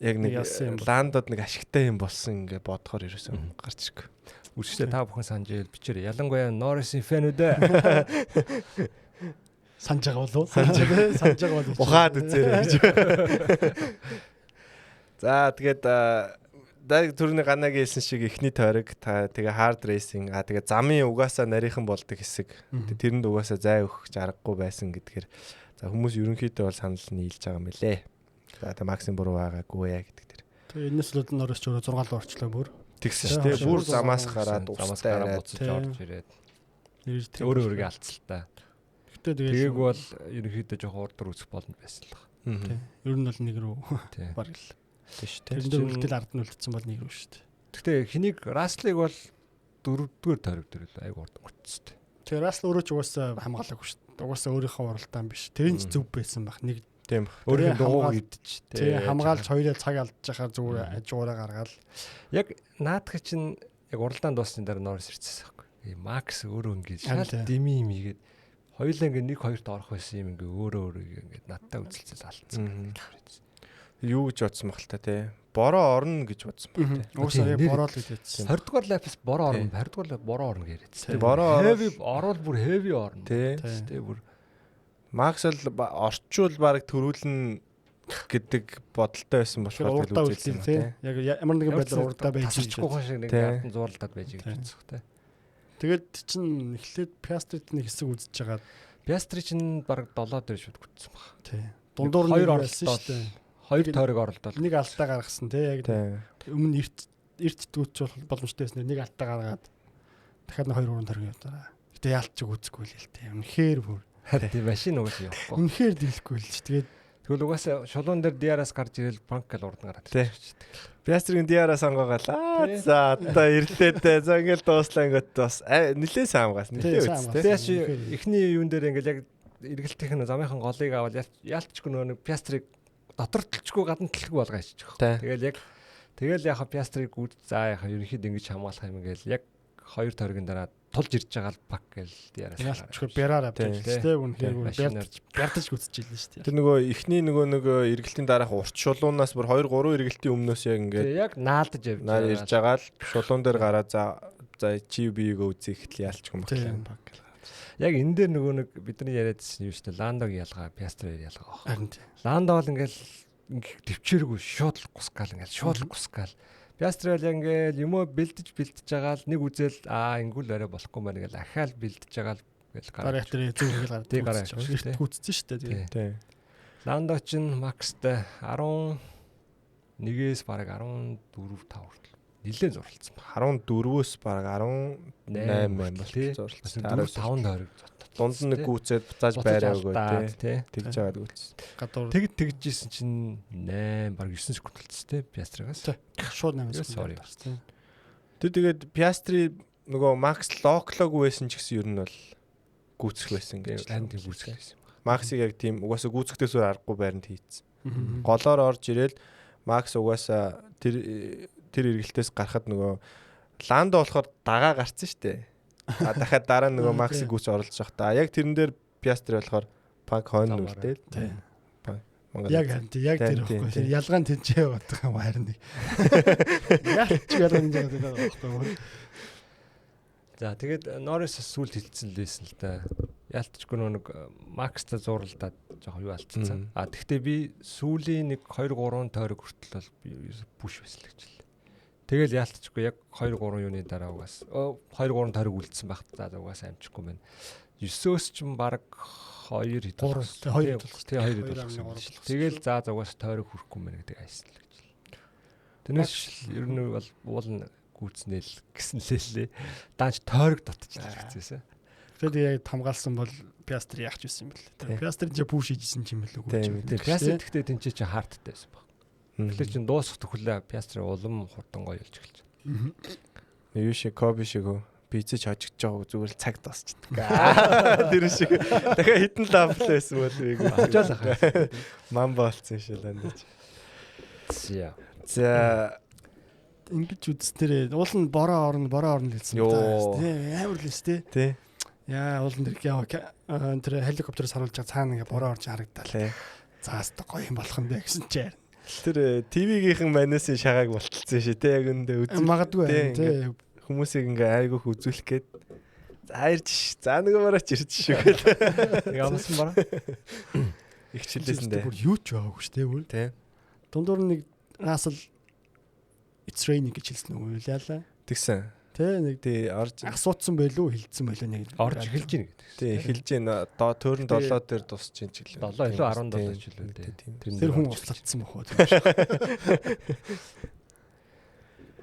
яг нэг Ландод нэг ашигтай юм болсон ингээ бодохоор ерөөсөн гарч ирэх. Үсчтэй та бүхэн санаж ийл бичээрэй. Ялангуяа Норрисын фэн үдэ. Санаж байгаа болов уу? Санаж байгаа болов уу? Ухаад үзээрэй гэж. За тэгээд түрүүний ганагийн хэлсэн шиг эхний тойрог тэгээ hard racing тэгээ замын угаасаа нарийнхан болдог хэсэг. Тэрэнд угаасаа зай өгч аргагүй байсан гэдгээр за хүмүүс ерөнхийдөө бол санал нийлж байгаа юм лээ. За тэгээ Максим буруу байгаагүй яа гэдэг тэр. Тэгээ энэс л Норрис ч өөрөө 6 л орчлоо бүр. Тэгсэн шүү дээ. Бүр замаас гараад устай буцаж орж ирээд. Өөрөө өөрийгөө алдсалтаа. Тэгээг бол ерөнхийдөө жоохон урд үзэх болно байсан л байна. Ер нь бол нэг рүү баг л. Тийш тэр үлдэл ард нь үлдсэн бол нэг рүү шүү дээ. Гэхдээ хэнийг Раслыг бол 4-р тойрог дээр л айгу урд өгчтэй. Тэгээ Расл өөрөө ч угаасаа хамгаалаагүй шүү дээ. Угаасаа өөрийнхөө уралдаан биш. Тэр нь зөв байсан баг. Нэг тийм өөрийн дугуйг идэж тэгээ хамгаалж хоёроо цаг алдж яхаар зүгээр ажуураа гаргаал. Яг наадах чинь яг уралдаан дуусны дараа Норрис ирчихсэн байхгүй. Макс өөрөө ингэж шал дими имигээд хоёулаа ингээ 1-2-т орох байсан юм ингээ өөрөө ингээ надтай үзэлцэл алдсан. Юу гэж бодсон баг л та тий. Бороо орно гэж бодсон баг тий. Уусаа бороо л гэж бодсон. 20 дугаар лапс бороо орно, 20 дугаар бороо орно гэрэц. Бороо heavy орвол бүр heavy орно. Тий. Бүр Макс л орчуул баг төрүүлнэ гэдэг бодолтой байсан болохоор урдаа үлдээ тий. Яг ямар нэгэн байдлаар урдаа байж байгаа шиг нэг гадна зууралдаад байж байгаа гэж байна тий. Тэгээд чин эхлээд Piastri-т нэг хэсэг үзэж байгаа. Piastri чин баг 7 дээр шууд гүйтсэн баг. Тий. Дундуур нь 2 оролцсон шүү дээ. 2 тойрог оролдоод нэг алдаа гаргасан тий яг өмнө эрт дүүч боломжтой байсан нэг алдаа гаргаад дахиад 2 тойрог явуулаа. Гэтэ яалч үзэхгүй л тий. Үнэхээр бүр тий машин угаасаа явахгүй. Үнэхээр дийлэхгүй л ч тэгээд тэгвэл угаасаа шулуун дээр диараас гарч ирэл банкал урд нь гараад ирчихсэн. Piastri-гийн диараас сонгоогоо. За одоо ирлээ дээ. За ингээл дууслаа ингээд бас нилээ сайн хамгаасан. Нилээ үсттэй. Тэгээд эхний юун дээр ингээл яг эргэлтийнх нь замынхан голыг аваад яалтчгүй нөгөө Piastri дотор төлчгүй гадна төлхөө болгоо иччих. Тэгэл яг Piastri-г үд за яг ерөнхийд ингэж хамгаалах юм гээл яг 2 тойргийн дараа тулж ирж байгаа л баг гээл диараас яалтчгүй бяраар авдаг тий үнэхээр бярдаж гүцчихлээ шүү дээ. Тэр нөгөө эхний нөгөө эргэлтийн дараах урт шулуунаас бүр 2-3 эргэлтийн өмнөөс яг ингээд яг наалдаж ирж байгаа л шулуун дээр гараа за чи биеийгөө үзэх хэл яалчгүй баг. Яг энэ дээр нөгөө нэг бидний яриадсэн юм шүү дээ. Ландог ялгаа, Piastri ялгаа баг. Харин тий. Ландо бол ингээл төвчээргүй шууд л гусгаал ингээл шууд л гусгаал. Piastri бол ингээл юмөө бэлдэж байгаа л нэг үзэл ингүүл арай болохгүй байна ингээл ахаал бэлдэж байгаа л ингээл гараа тэр зөв хэл гараад тий. Гүцсэн шүү дээ. Тий. Ландо ч Макстай 11-ээс бараг 14-5 хүртэл нилээн зурлцсан. 14-өөс бараг 18 болчихсон зурлцсан. 5 тойрог дунд нь нэг гүцээд буцааж байраа өгөө тий. Тэгж аваад гүцсэн. Тэгжсэн чинь 8 бараг 9 секунд болчихсон тий Piastri-гаас. Шууд 8 секунд. Тэгээд Piastri нөгөө Макс локлог байсан ч гэсэн ер нь бол гүцэх байсан гэж танд гүцэх байсан. Максыг яг тийм угаасаа гүйцэхтэйсээр аргагүй байранд хийцсэн. Голоор орж ирээл Макс угаасаа тэр эргэлтээс гарахад нөгөө Ландо болохоор дагаа гарцсан шүү дээ. Дахиад дараа нөгөө Максыг гүйц оруулж явах та. Яг тэрэн дээр Piastri болохоор пак хойно үлдээл. Яг тэр байхгүй. Ялгаа нь тэнцээ яваад байгаа юм харин нэг. Ялч ялгаа нь яваад байгаа байхгүй. За тэгээд Norris сүлд хилцсэн лээсэн л да. Ялтчгүй нэг Макстай зууралдаад жоохон юу алдсан. Тэгтээ би сүүлийн нэг 2 3 тойрог хүртэл бол бүш байсан. Тэгэл яалтчгүй яг 2 3 юуны дараа угаас 2 3 тойрог үлдсэн багт за угаас амжихгүй байна. 9-өөс ч баг 2 хэд 2 болсон. Тэгэл за угаас тойрог хүрэхгүй мэн гэдэг айсан л гэж. Тэрнээс ер нь бол уул гүйцнээл гэсэн лээ. Даанч тойрог дотчихлаа гэсэн. Тэгээд яг хамгаалсан бол Piastri яах ч байсан юм бэл. Piastri ч пүүш хийжсэн юм бэл үгүй. Тийм. Piastri гэхдээ тэнцээ чи харттай байсан баг. Тэгэхээр чин дуусах төхлөө Piastri улам хурдан гоё болж эхэлж байна. Юу шиг Коби шиг пиццэж хожигдж байгаа зүгээр цаг тасчихдаг. Тэр шиг дахиад хитэн лавл байсан бол би очоолах. Мамба болсон шилэн дэж. За ингэж үзснээр уул нь бороо орно гэсэн байна. Тийм амар л өстэй. Тий. Яа уулын дэр яа тэр хеликоптероос харуулж байгаа цаана ингээ бороо орж харагдал. Зааста гоё юм болох юм бэ гэсэн чинь. Тэр ТV-гийнхэн манайсын шагааг болтолцсон шүү те яг үндэ үзэл. Магадгүй тий. Хүмүүсийг ингээ айгүйх үзүүлэх гээд за ирж за нэг бараач ирж шүү гэл. Нэг амсан бараа. Их чилээсэн дээ. Бүр юу ч байгаагүй шүү те бүр. Тий. Дундуур нэг Russell it's raining гэж хэлсэн үү яалаа. Тэгсэн. Тэ нэг тий орж асууцсан байлуу хилцсэн байлуу нэг орж эхэлж гин гэдэг. Тий эхэлж гин төөрн 7 дээр дуусч гин ч гэлээ. 7 илүү 17 ч гэлээ дээ. Тэр хүн уучлагдсан бохоо.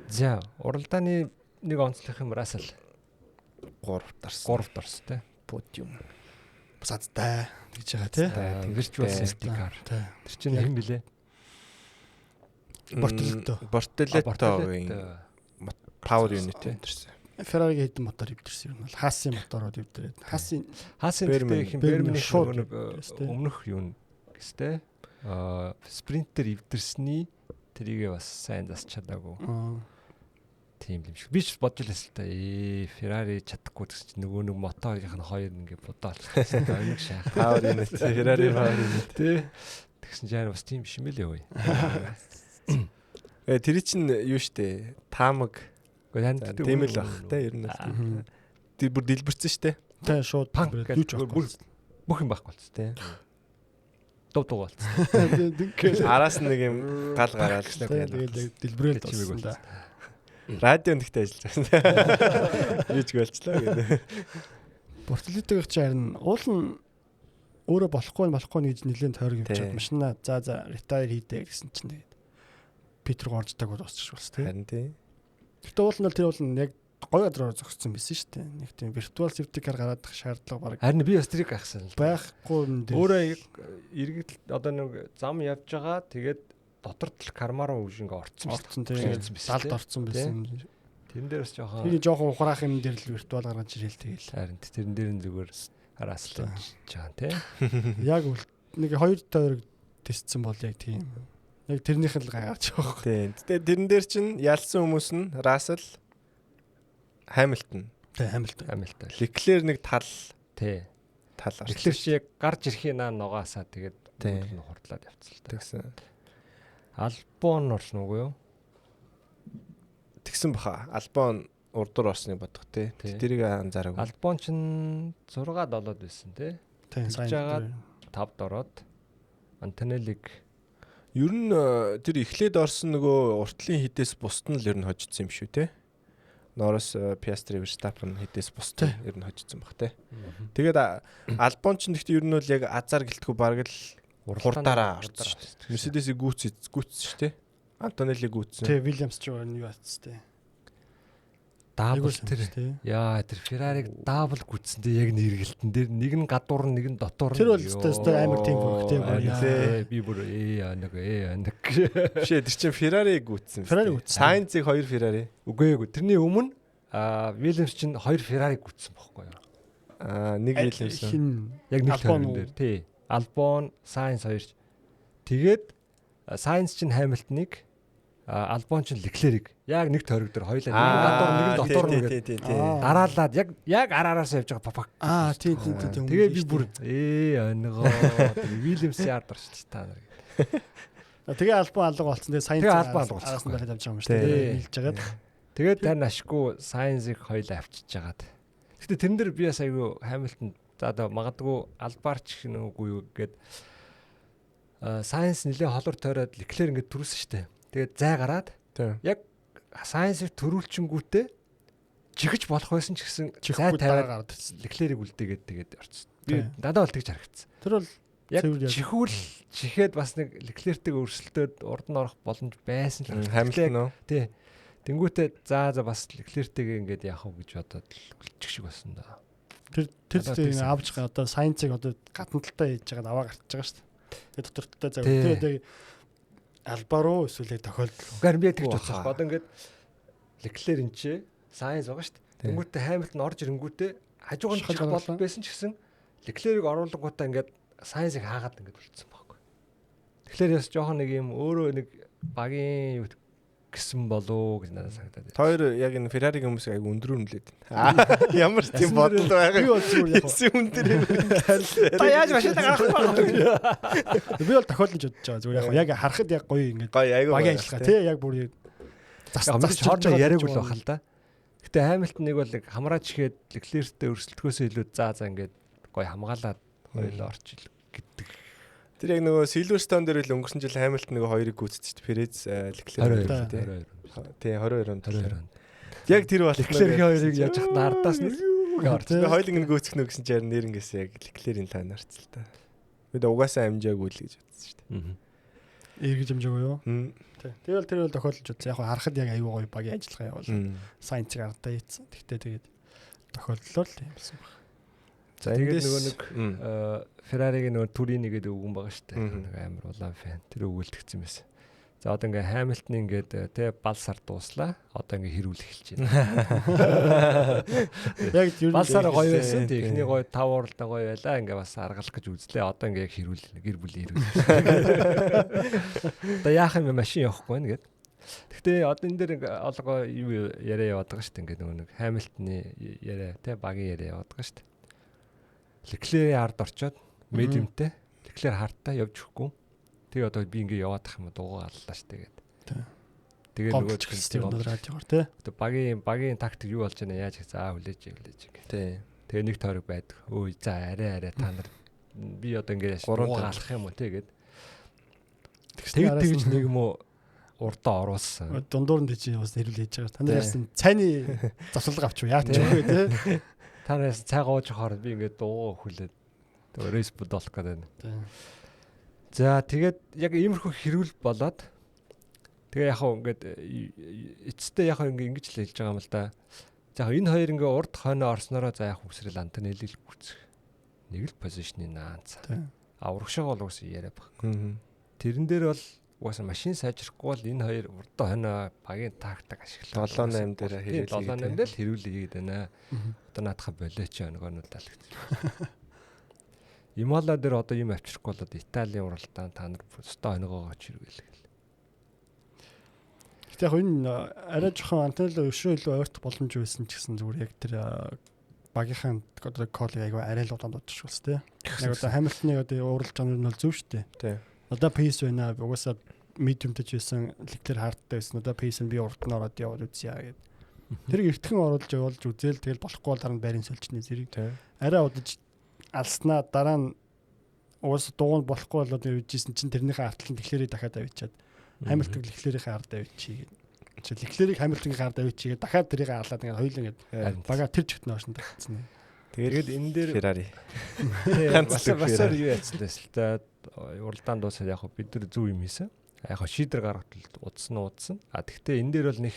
За уралдааны нэг онцлох юм Russell 3 дарс те. Подиум. Бусадтай гэж байгаа тий. Virtual safety car. Тэр чинь хэм блэ? Бортолетто power unit энтерсэн. Ferrari-гийн хэдэн мотор ивдэрсэн юм бол Haas-ийн мотороор ивдэрээд Haas-ийн Bermin шууд өмнөх юу гэстэй спринтер ивдэрсний тэрийгээ бас сайн засч чадаагүй. Тийм юм шиг. Би ч бодож л байсан та. Ferrari чадахгүй гэсэн чинь нөгөө нэг моторынх нь хоёр ингээ бодоолчихсан. Нэг шаах. Power unit Ferrari power unit тий. Тэгсэн чинь бас тийм биш юм лээ ой. Тэр чинь юу штэ таамаг тийм л бах те ер нь. Тэр бүр дэлбэрсэн штэ. Тэ шууд дүүж бүх юм байхгүй болц те. Дуу болц. Араас нэг юм гал гараад тэгээд дэлбэрэл болсон да. Радионд ихтэй ажиллаж байсан. Юуч болчлаа гэдэг. Бортолитогийн чинь харин уул нь өөрөө болохгүй гэж нэлээд тойрог явчихад машина за retire хийдэ гэсэн чинь тэгээд Питер горждаг бол усчих болсон тийм. Харин тийм. Гэтэ уул нь тэр бол яг гоё адраар зогссон байсан шүү дээ. Нэг тийм virtual safety car гараад шаардлага баг. Харин би бас тэрийг гайхсан л байхгүй. Өөрөө эргэл одоо нэг зам явж байгаа тэгээд дотор тал кармараа үж ингээ орцсон тийм. Далд орцсон байсан. Тэрэн дээр бас жоохон тэрийг жоохон ухраах юм дээр л virtual гаргаж ирээл тэгэл. Харин тэрэн дээр нь зүгээр хараслаж байгаа тийм. Яг нэг 2 тойрог тестсэн бол яг тийм. Яг тэрнийх л гарч байгаа. Тийм. Тэгээ тэрэн дээр чинь ялсан хүмүүс нь Russell, Hamilton. Hamilton. Leclerc нэг тал арчлаа. Leclerc яг гарч ирэхээ нугаасаа тэгээд нь хурдлаад явцсан л тэгсэн. Albon орсон уу юу? Тэгсэн баха. Albon урдуур орсныг бодох тий. Тэрийг анзаараагүй. Albon ч 6-7-д байсан тий. Тийм. Жагаад 5-д ороод Antonelli ер нь тэр эхлээд орсон нөгөө уртлын хідээс бусд нь л ер нь хожигдсан юм шүү те. Norris, Piastri, Verstappen хідээс бусд нь ер нь хожигдсан баг те. Тэгээд Albon ч гэхдээ ер нь бол яг азар гэлтгүй бараг л хурдаараа орсон шүү дээ. Mercedes-ийг гүйцсэн шүү те. Antonelli гүйцсэн. Тэг Williams ч юу яатс те. Дабл тэр. Яа тэр Ferrari-г дабл гүйтсэн дээ яг нэргэлтэн дээр нэг нь гадуур нэг нь дотор. Тэр бол өстой амар тийм хөвгтэй байна. Би бүр нэг. Бишээ тэр чинь Ferrari-г гүйтсэн. Sainz-ийг 2 Ferrari. Үгүй ээ. Тэрний өмнө Williams чинь 2 Ferrari гүйтсэн бохгүй юу? Нэг хэлсэн. Яг нэг тойрон дээр. Тий. Albon, Sainz хоёрч. Тэгээд Sainz чинь Hamilton-ыг Albon чинь Leclerc яг нэг тойрог дээр хоёлаа нэг гадуур нэг дотор нэг дараалаад яг араараас явж байгаа папак. Тийм. Тэгээ би бүр оногоо Williams яар дурч та нар. Тэгээ Albon алга болсон. Тэгээ Sainz араас нь дахиад явж байгаа юм шүү дээ. Нийлж жагаад. Тэгээд тань ашгүй Sainz-ыг хоёлаа авчиж жагаад. Гэтэ тэрэн дээр би бас айгүй Hamilton за магадгүй Albarch нүггүй юу гэд Sainz нэлээ холор тойроод Leclerc ингээд түрүүлсэн шүү дээ. Тэгээд зай гараад яг Sainz-ыг төрүүлчингүүтээ жигэж болох байсан ч гэсэн зай тавиад Leclerc-ийг үлдээгээд тэгээд орцсон. Би дандаа бол тэгж харагдсан. Тэр бол яг чихээд бас нэг Leclerc-ийг өрсөлдөөд урд нь орох боломж байсан л Hamilton уу? Тий. Тэнгүүтээ за бас Leclerc-ийг ингээд яах вэ гэж бодоод үлчих шиг болсон да. Тэр авч байгаа одоо Sainz-ыг одоо гадна талтаа хийж байгаа аваа гарч байгаа шүү дээ. Тэгээд дотор талтаа зав. Тэгээд Alba-руу эсвэл тохиолдол. Угаар би тэгж бодсон. Одоо ингээд Leclerc энэ чи Sainz байгаа шүү дээ. Тэнгүүтээ Hamilton орж ирэнгүүтээ хажуугаар нь чих болох байсан ч гэсэн Leclerc-ийг оруулангуудаа ингээд Sainz-ыг хаагаад ингээд үлдсэн байхгүй. Тэгэхээр яс жоохон нэг юм өөрөө нэг багийн гэсэн болоо гэж надад санагдаад байна. Хоёр яг энэ Ferrari-гийн хүмүүс аяг өндрөөр нөлөөд байна. Ямар тийм бодол байгаа. Би бол зүгээр яг өндөр юм. Та яаж машинаа гаргахгүй. Би бол тохиолдож бодож байгаа зүгээр яг харахад яг гоё ингээд багийн ажиллагаа тий яг бүр засч хоороо яриаг л баха л да. Гэтэ Hamilton нэг бол хамраач ихэд Leclerc-тэй өрсөлдөхөөс илүү за ингээд гоё хамгаалаад хоёулаа орчил гэдэг. Тэр яг нөгөө Silverstone дээр л өнгөрсөн жил Hamilton нөгөө хоёрыг гүйцэтгэж Perez Leclerc тий 22 онд. Яг тэр бол Leclerc хоёрыг яаж хат ардаас нь хоёулыг нь гүйцэхнэ гэсэн чинь нэрнгээс яг Leclerc-ийн тань харцал та. Бид угаасаа амжаагүй л гэж бодсон шүү дээ. Эргэж амжаагүй юу? Тэгэл тэр бол тохиолдож бодсон. Яг харахад яг аюу гоё багийн ажиллагаа явуул. Sainz-ыг ардаа ийцсэн. Тэгтээ тэгээд тохиолдлоо л юмсан баг. За тэгээд нөгөө нэг Ferrari-гийн нөгөө Turini гэдэг үгэн байгаа шүү дээ. Нэг амар улаан фэн. Тэр өгүүлдэгцэн байсан. За одоо ингээ Hamilton ингээд тэ балсаар дууслаа. Одоо ингээ хэрүүл эхэлж байна. Яг балсаар гоё байсан. Эхний гоё 5 уралдаа гоё байлаа. Ингээ бас аргалах гэж үзлээ. Одоо ингээ яг хэрүүл гэр бүлийн хэрүүл. Одоо яах юм машин явахгүй байна гэд. Гэхдээ одоо энэ дээр олгоо юу яриа яваад байгаа шүү дээ. Ингээ нөгөө нэг Hamilton-ы яриа тэ багийн яриа яваад байгаа шүү дээ. Leclerc ард орчоод medium-тэй Leclerc хартаа явж өгөхгүй. Тэгээ одоо би ингээ яваад ах юм дуугаа аллаа ш тэгээд. Тэгээ нөгөө тийм радиогоор тий. Одоо багийн тактик юу болж байна яаж заа хүлээж ингээ. Тий. Тэгээ нэг тойрог байдаг. Өө за арай та нар би одоо ингээ дуугаа алах юм уу тэгээд. Тэгж нэг юм уу урдаа оруулсан. Дундуур нь тийч бас хэрүүл хийж байгаа. Та нараас цайны завсарлага авч яач вэ тий. Танаас цай гоож хахаар би ингээд дуугаа хүлээд рейс бодолох гэдэг. За тэгээд яг иймэрхүү хэрүүл болоод тэгээ яг ингээд эцэстээ яг ингэж л хэлж байгаа юм л да. За энэ хоёр ингээ урд хойноо орсноороо за яг үсрэл антон хэлэл гүцэх. Нэг л позишны наанц. Аврагшаа бол үс яриа баг. Тэрэн дээр бол угаасаа машин сайжрахгүй бол энэ хоёр урд хойноо багийн тактик ашиглаад 7-8 дээр хэлээ. 7-8 дээр л хэрүүл хийгээд байна. Одоо наадах болооч өнгөнүүд талхиж. Имала дээр одоо юм авчрахгүй болоод Италийн уралдаан та нар өстой хоногоогоо чирвэл гэл. Гэтэ яг энэ арай жоохон Антонело өшрөө илүү ойртох боломж байсан ч гэсэн зүгээр яг тэр багийнхаа одоо коллег айгаа арай л удаан дуудчих шүүс тээ. Яг одоо Hamilton-ыг одоо уралж байгаа нь бол зөв шүү дээ. Тий. Одоо pace байна. Угаасаа medium-тэй ч байсан Leclerc hard-тай байсан. Одоо pace нь би урд нь ороод яваад үзье гэд. Тэр эртхэн оруулж явуулж үзэл тэгэл болохгүй бол дараа нь байрын сольчны зэрэг. Арай удаж алснаа дараа нь уус дуун болохгүй болоод явжсэн чинь тэрнийхээ артлан Leclerc-ийг дахиад авчиад Hamilton Leclerc-ийн ард авчиж гээд Leclerc-ийг Hamilton-ийн ард авчиж гээд дахиад тэрийг алаад ингээд хоёулаа ингээд бага тэр чигт нөөшн тагцсан. Тэгээд энэ дээр Ferrari басаар юу яцлаа л та уралдаан дуусаад яг бид нар зөв юм хийсэн. Яг шийдвэр гаргахад удсан. А тэгвэл энэ дээр бол нэг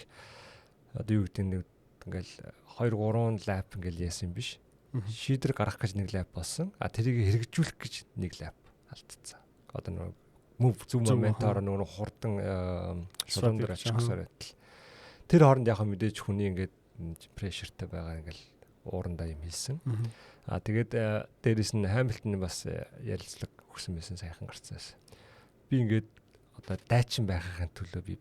одоо юу гэдэг нэг ингээл 2-3 лап ингээл яасан биш. Шийдвэр гаргах гэж нэг лап болсон. А тэрийг хэрэгжүүлэх гэж нэг лап алдсан. Одоо нэг move zoom моментоор нэг хурдан шулуун дээр очихсоор байтал. Тэр хооронд яг мэдээж хүний ингээд прешертэй байгаа ингээл уурандаа юм хийсэн. Тэгээд дээрэс нь Хамилтон бас ярилцлага өгсөн байсан сайхан гарцаас. Би ингээд одоо дайчин байхын төлөө би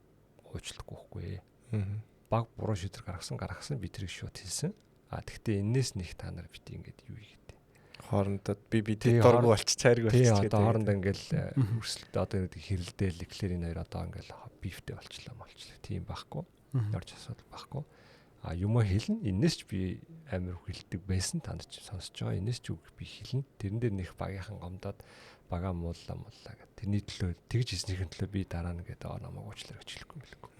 уучлахгүй байхгүй. Баг буруу шийдвэр гаргасан би тэрийг шууд хэлсэн. Тэгтээ энэс нэг та нар бити ингээд юу хийгээд хоорондоо би доргу болчих цайрг болчих гэдэг. Одоо хоорондоо ингээл өрсөлдөө одоо хэрэлдээл Леклерийн хоёр одоо ингээл бифтэй болчлаа. Тийм байхгүй. Орж асуудал байхгүй. Юмаа хэлнэ. Энэс ч би амар хүлдэг байсан. Танд ч сонсож байгаа. Энэс ч үг би хэлнэ. Тэрэн дээр нэх багийнхан гомдоод бага мууллаа гэдэг. Тэрний төлөө тэгж хийснийхэн төлөө би дараа нь гэдэг намайг уучлаарай гэж хэлэхгүй мэлгүй.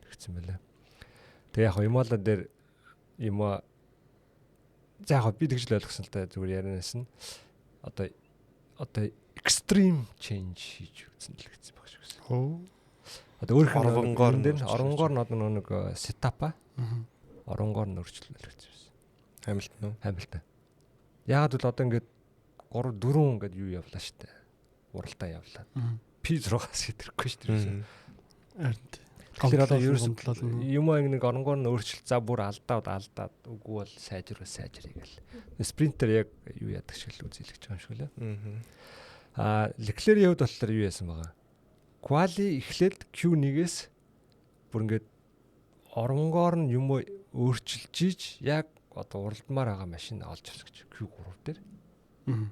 Тэгсэн байлаа. Тэгээ яг юмалаа дээр юма за яг би тэгж л ойлгосон л та зүгээр ярианаас нь одоо extreme change хийж үзсэн л гэсэн баг шүү гэсэн. Одоо өөрөөр хэлбэл оронгоор нэг сетапа оронгоор нь өөрчлөлт гэсэн байсан. Хамилтон. Яагаад бол одоо ингээд 3 4 ингээд юу явлаа штэ. Уралдаа явлаа. P6-аас хэтрэхгүй штэ. Тэгэхээр одоо юм нэг оронгоор нь өөрчлөлт за бүр алдаад үгүй бол сайжраа гээл. Спринтер яг юу яадаг шиг л үзүүлж байгаа юм шиг лээ. Леклерийн хувьд болохоор юу яасан байгаа. Quali эхлээд Q1-ээс бүр ингээд оронгоор нь юм өөрчилж ийж яг одоо уралдмаар байгаа машин олж авсан гэж Q3 дээр.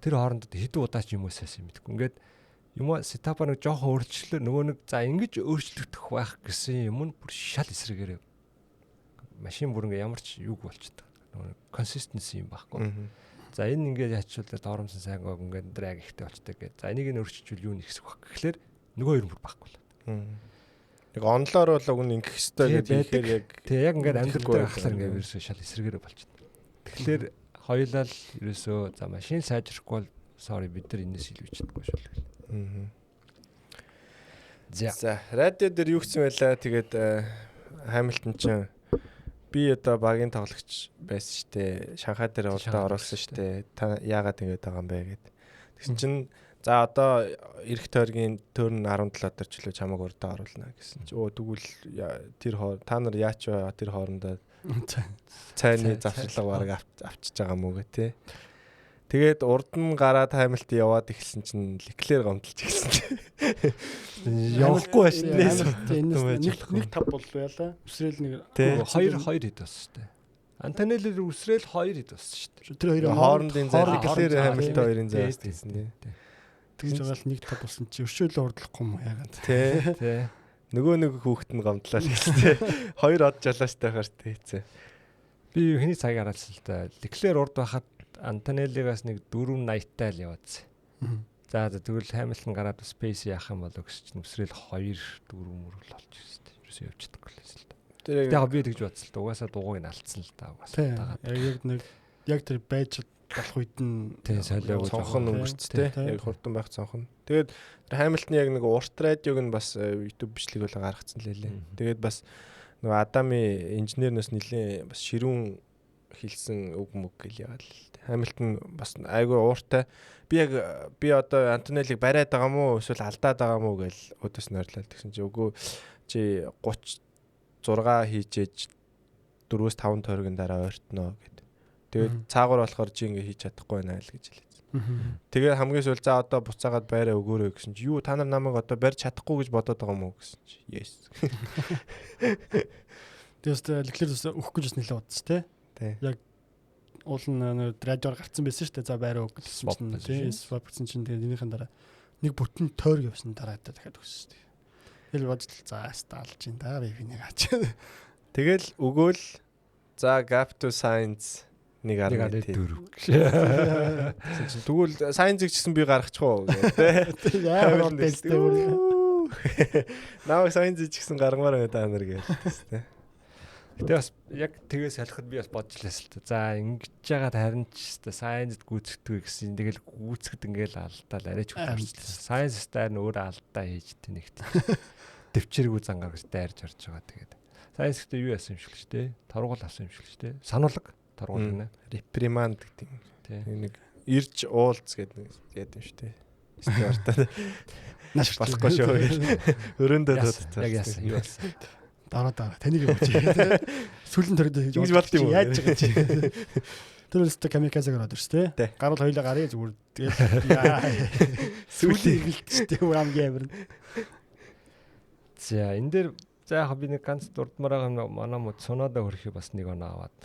Тэр хоорондоо хэдэн удаач юм уусаас юм мэдгүй. Ингээд юм сетапа нэг жоохон өөрчлөлөө нөгөө нэг за ингэж өөрчлөгдөх байх гэсэн юм нь бүр шал эсрэгээрээ машин бүр ингээ ямар ч юг болчихдог. Нөгөө consistency юм байхгүй. За энэ ингээ яачвал доромсон сайн гоо ингээ драг ихтэй болчтой гэдэг. За энийг нь өөрчилжүүл юу нэг хэсэг баг. Тэгэхээр нөгөө хоёр бүр байхгүй л. Яг онлоор бол уг нь ингэх хэвээр гэдэг яг тэг яг ингээ амьдрал дээр ахлаар ингээ ерөөсөө шал эсрэгээрээ болчихдог. Тэгэхээр хоёулаа л ерөөсөө за машин сайжрахгүй бол sorry бид нар энэс илүү чадахгүй шүү л. За радио дээр юу гэсэн байлаа. Тэгээд Хамилтон ч би одоо багийн тоглогч байсан штэ. Шанхай дээр удаа оролцсон штэ. Та яагаад ингэж байгаа юм бэ гэд. Тэгсэн чинь за одоо эх тойргийн төрн 17 дээр ч үлээ чамайг урдаа оруулна гэсэн чи тэгвэл тэр та нар яач вэ тэр хоорондоо цайны завсарлага бараг авчиж байгаа мүү гэ тэ. Тэгээд урд нь гараад Хамилт яваад эхэлсэн чинь Леклер гомдолж эхэлсэн чинь явахгүй байж нээс нэг тав боллоо яла. Үсрээл нэг 2 хэд болсон шүү дээ. Антонеллер үсрээл 2 хэд болсон шүү дээ. Тэр хоёрын хоорондын зай Леклер Хамилт хоёрын зай гэсэн тийм. Тэгж байгаа л нэг тав болсон чи өшөөлөө урдлахгүй юм яагаад. Тий. Нөгөө нэг хүүхэд нь гомдлоо л гэсэн. 2 од жалааштай хаар тийцээ. Би хэний цаг хараалсан л да. Леклер урд байхад Антонеллигаас нэг 480-тай л яваадсан. За тэгвэл Хамилтон гараад спейс яах юм болоо гэж чинь үсрээл 2 4 мөрөл болж ирсэн. Юусе явж чадахгүй л байсан л да. Тэгээд би тэгж бодсон л да. Угаасаа дугуйг нь алдсан л да. Угаасаа. Яг тэр байж болох үед нь цонхон өнгөрцтэй. Яг хурдан байх цонхон. Тэгээд Хамилтон яг нэг урт радиог нь бас YouTube бичлэг болоо гаргацсан л лээ. Тэгээд бас нөгөө Адами инженернээс нэлээд бас ширүүн хэлсэн үг мөг гэл яагаад л Хамилтон бас айгүй ууртай. Би одоо Антонеллиг бариад байгаа мó эсвэл алдаад байгаа мó гэл өдөөс нойрлал тэгсэн чи үгүй чи 36 хийжээж 4-5 тойргийн дараа ойртноо гэд. Тэгээд цаагаар болохоор чи ингэ хийж чадахгүй байна л гэж хэлсэн. Тэгээд хамгийн сүүл за одоо буцаагаад байраа өгөөрэй гэсэн чи юу та нар намайг одоо барьж чадахгүй гэж бодоод байгаа мó гэсэн чи yes. Тэгээс Леклер өгөх гэж нэлээд бодсон тий. Яг уул нь радиор гарцсан байсан шүү дээ. За байраа өг гэсэн чинь тий. Swap гэсэн чинь тэгээд энийхэн дараа нэг бүтэн тойр явсан дараа дахиад өгсөн шүү дээ. Тэгэл бодож за сталж ин да би нэг аач. Тэгэл өгөөл за gap to science 1.4. Тэгвэл science гэсэн би гаргачихоо гэдэг. Яагаад тесттэй. Наа science гэсэн гаргамаар байна та нар гэдэг. Гэтэ бас яг тэгээс салхад би бас бодж лээс л та. За ингэж яагаад харин ч сайенсд гүйцэтгэдэг гэсэн. Тэгэл гүйцэхэд ингээл алдаал арайч хөрсөн. Сайенс стаар нь өөрөө алдаа хийж тэнэгт. Дэвчээргүй зангаар гэж дайрж орж байгаа тэгээд. Сайенс гэдэг юу яасан юм шиг л ч тий. Торгуул авсан юм шиг л ч тий. Сануулга торгуул гэнэ. Реприманд гэдэг юм. Тий. Нэг ирж уулз гэдэг юм шүү тий. Стартаа. Наш болохгүй шүү. Өрөөндөө дуудсан. Яг яасан юу яасан. Дараа таныг явууч. Сүлэн төрөд хийж болж юм уу? Яаж байгаа чи. Тэр үстэй камиказе гараад ирсэн Тий. тий. Гарууд хоёлаа гарыг зүгээр тэгээд сүүлийн эргэлттэй хамгийн амир. За энэ дээр за яг би нэг ганц дурдмаар байгаа манай мод цунада хөрхий бас нэг оноо аваад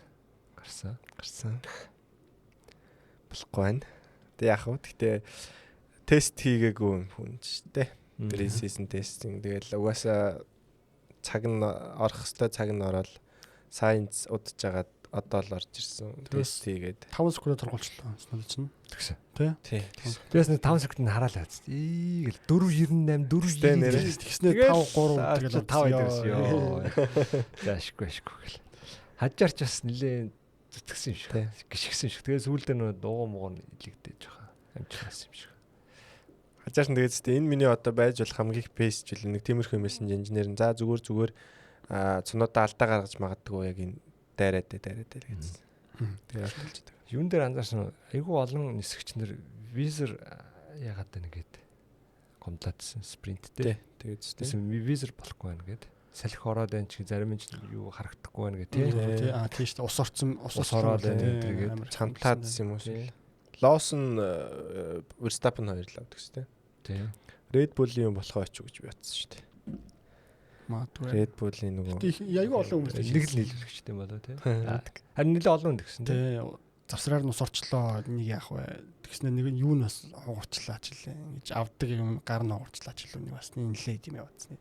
гарсан. Болохгүй байна. Тэг яах вэ? Гэтэ тест хийгээгүй хүн ч тий. Pre-season testing тэгэл угаасаа цаг нь орох хэвээр цаг нь ороод science удаж жагаад одоо л орж ирсэн. Тест хийгээд 5 секунд тургуулчлаа. Санаа чинь. Тэгсэн. тий. Тэрээс нэг 5 секунд хараалаа биз. Гэл 498 тэгснээр 5 3 5 идэрсэн ёо. Яашгүй гэл. Хажаарч бас нилээн зүтгэсэн юм шиг. Гიშгсэн юм шиг. Тэгээ сүүлдээ нөө дууган мууган илэгдэж байгаа. Амжилтсан юм шиг. Хажааш нь тэгээд энэ миний одоо байж болох хамгийн пейс жил нэг тиймэрхүү мессенж инженер нь за зүгээр цунуудаа алдаа гаргаж магадгүй яг энэ дайраад л гэсэн. Тэгээд болж байгаа. Юун дээр анзаарсан айгүй олон нисгчнэр визер яагаад байна гээд гомдлаадсэн спринттэй. Тэгээд визер болохгүй байна гээд салхи ороод байна чи зарим нь юу харагдахгүй байна гэ тий. Тийм шүү дээ. Ус ороод байна тэгээд цантаадс юм уу? Лоусон Verstappen хоёр л авдаг шүү дээ. Тийм. Red Bull-ийн юм болохоо очив гэж би бодсон шүү дээ. Магадгүй. Red Bull-ийн нөгөө аягүй олон хүмүүс нэг л нийлүүлэгчтэй болоо тий. Харин нэлээ олон гэсэн тий. Завсраар нь ус орчлоо нэг яах вэ? Тэгснээр нэг нь юу нь бас хугарчлаа ч лээ. Ингэж авдаг юм гар нь хугарчлаа ч лээ. Нэг бас нэлээд юм яваадсан.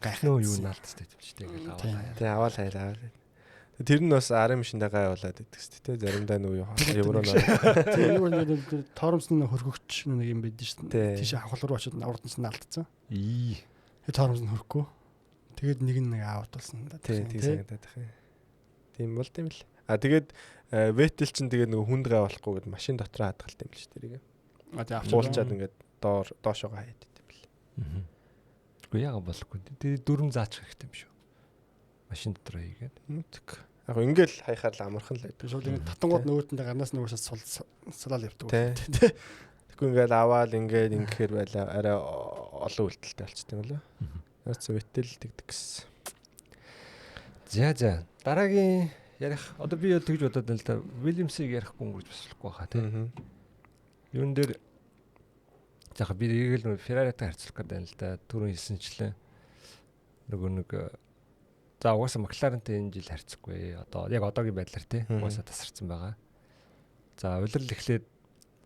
Гайхнаа юу наалтстай юм шүү дээ. Ингээл аваад. Тий, аваад хайлаа. Тэр нь бас арын машиндаа гай болоод идэг шүү дээ. Заримдаа нөгөө евроноо. Тэгээ юу нэг торомсны хөргөгч нэг юм байдэн шүү дээ. Тийш авахлаар очоод урднаас нь алдсан. Торомс нь хөрөхгүй. Тэгээд нэг нь аут болсон да. Тийм санагдаад байна. Тийм бол тийм л. Тэгээд Vettel чинь тэгээд нөгөө хүнд гай болохгүй гэд машин дотроо хадгалт юм л шүү дээ. Тэгээ авчуулчаад ингээд доошоо хаяад идэв бэл. Үгүй яага болохгүй. Тэгээ дөрөв заачих хэрэгтэй юм шүү. Машин дотроо хийгээд. Яг ингээл хаяхаар л амархан л байдаг. Шууд ингээд татангууд нөгөөтэндээ гарнаас нөгөөсөө сулаал явдаг. Тэгэхгүй ингээл аваад ингээд ингэхээр байла арай олон үйлдэлтэй болчтой юм лээ. Яц Vettel тэгдэг гэсэн. За дараагийн ярих одоо би тэгж бодоод байна л да. Williams-ыг ярихгүй өнгөрч бас болохгүй хаа тийм. Юун дээр яг би игээл Ferrari-тай харьцуулах гэдэг юм л да. Түрүүн хэлсэнчлээ. Нөгөө нэг за угаасаа McLaren-тэй энэ жил харьцахгүй. Одоо яг одоогийн байдлаар тийм угаасаа тасарсан байгаа. За улирал эхлээд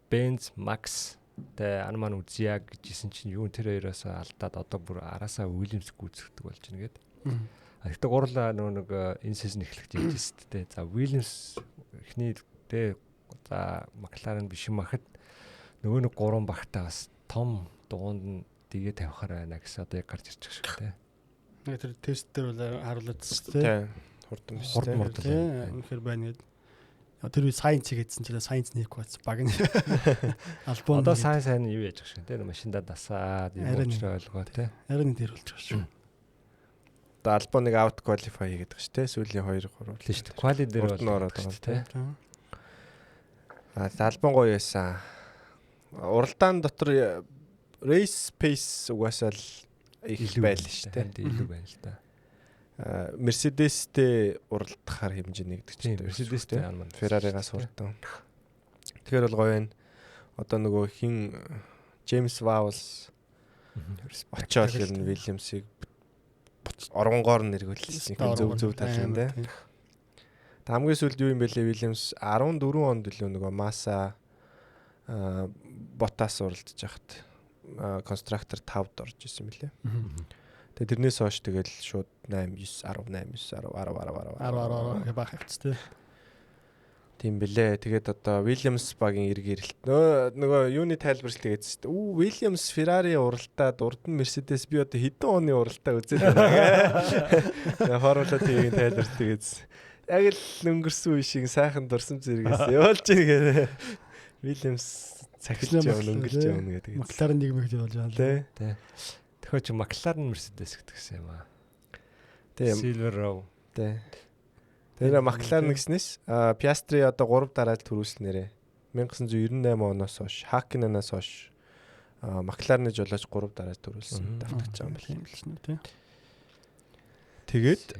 Benz, Max тэ Анман үзьяа гэжсэн чинь юу тэр хоёроос алдаад одоо бүр араасаа Williams гүйцэтгэдэг болж байна гээд. Гэхдээ гурлаа нэг энэ сезон эхлэх жижигсэн тэ. За Williams эхний тэ за McLaren биш юм ахад нөгөө нэг гурван багтаа бас том дугуунд нь дэгээ тавихаар байна гэсэн одоо яг гарч ирчих шиг тэ. Нэг тэр тест дээр бол харуулдаг шүү дээ. Хурдан биш тэ. Үнэхээр байна гэдэг. Тэр үе science хийгээдсэн чинь science нэг бац баг нь. Альбом одоо science сайн юу яаж байгаа шүү дээ. Машиндаа дасаад юм уучраа ойлгоо тэ. Арийн дээр болж байгаа шүү. Одоо альбомыг out qualify хийгээд байгаа шүү дээ. Сүүлийн 2 3 тийм шүү. Quali дээр бол ороод байгаа тэ. Альбом гоё байсан. Уралдаан дотор race pace угаасаа л их байл шүү дээ. Илүү байна л да. Mercedes-тэй уралдахаар хэмжээ нэгдэг ч тийм. Mercedes-тэй Ferrari-гаас хурдан. Тэгэхээр бол гоё байна. Одоо нөгөө хин James Vowles очоод л Williams-ыг оронгоор нь эргүүлсэн. Зөв талын дээ. Хамгийн сүүлд юу юм бэ лээ Williams 14 онд л нөгөө Massa Bottas уралдаж хахад конструктор 5-д орж исэн мөлий. Тэгээ тэрнээс хойш тэгэл шууд 8 9 10 8 9 10 баах хэвчтэй. Тийм бэлээ. Тэгээд одоо Williams багийн эргээрэлт. Нөгөө юуны тайлбарлалт хийгээдсэн шүү дээ. Williams Ferrari уралтаад урд нь Mercedes би одоо хэдэн оны уралтаа үзээд байна. Хоруулаад тийм тайлбарлалт хийгээдсэн. Яг л өнгөрсөн үе шиг сайхан дурсам зэрэгээс явуулж байгаа. Williams цахилж явна өнгөрч явна гэдэг. McLaren нэг мэгж болж байгаа л тий. Тэгэхээр чи McLaren Mercedes гэдгсэн юм аа. Тийм. Silver Row. Тий. Тэр McLaren гэснээс Piastri одоо 3 дараалал төрүүлснээрээ 1998 оноос хойш Hakkinen-аас хойш McLaren-ы жолооч 3 дараалал төрүүлсэн давтагдж байгаа юм байна тий. Тэгээд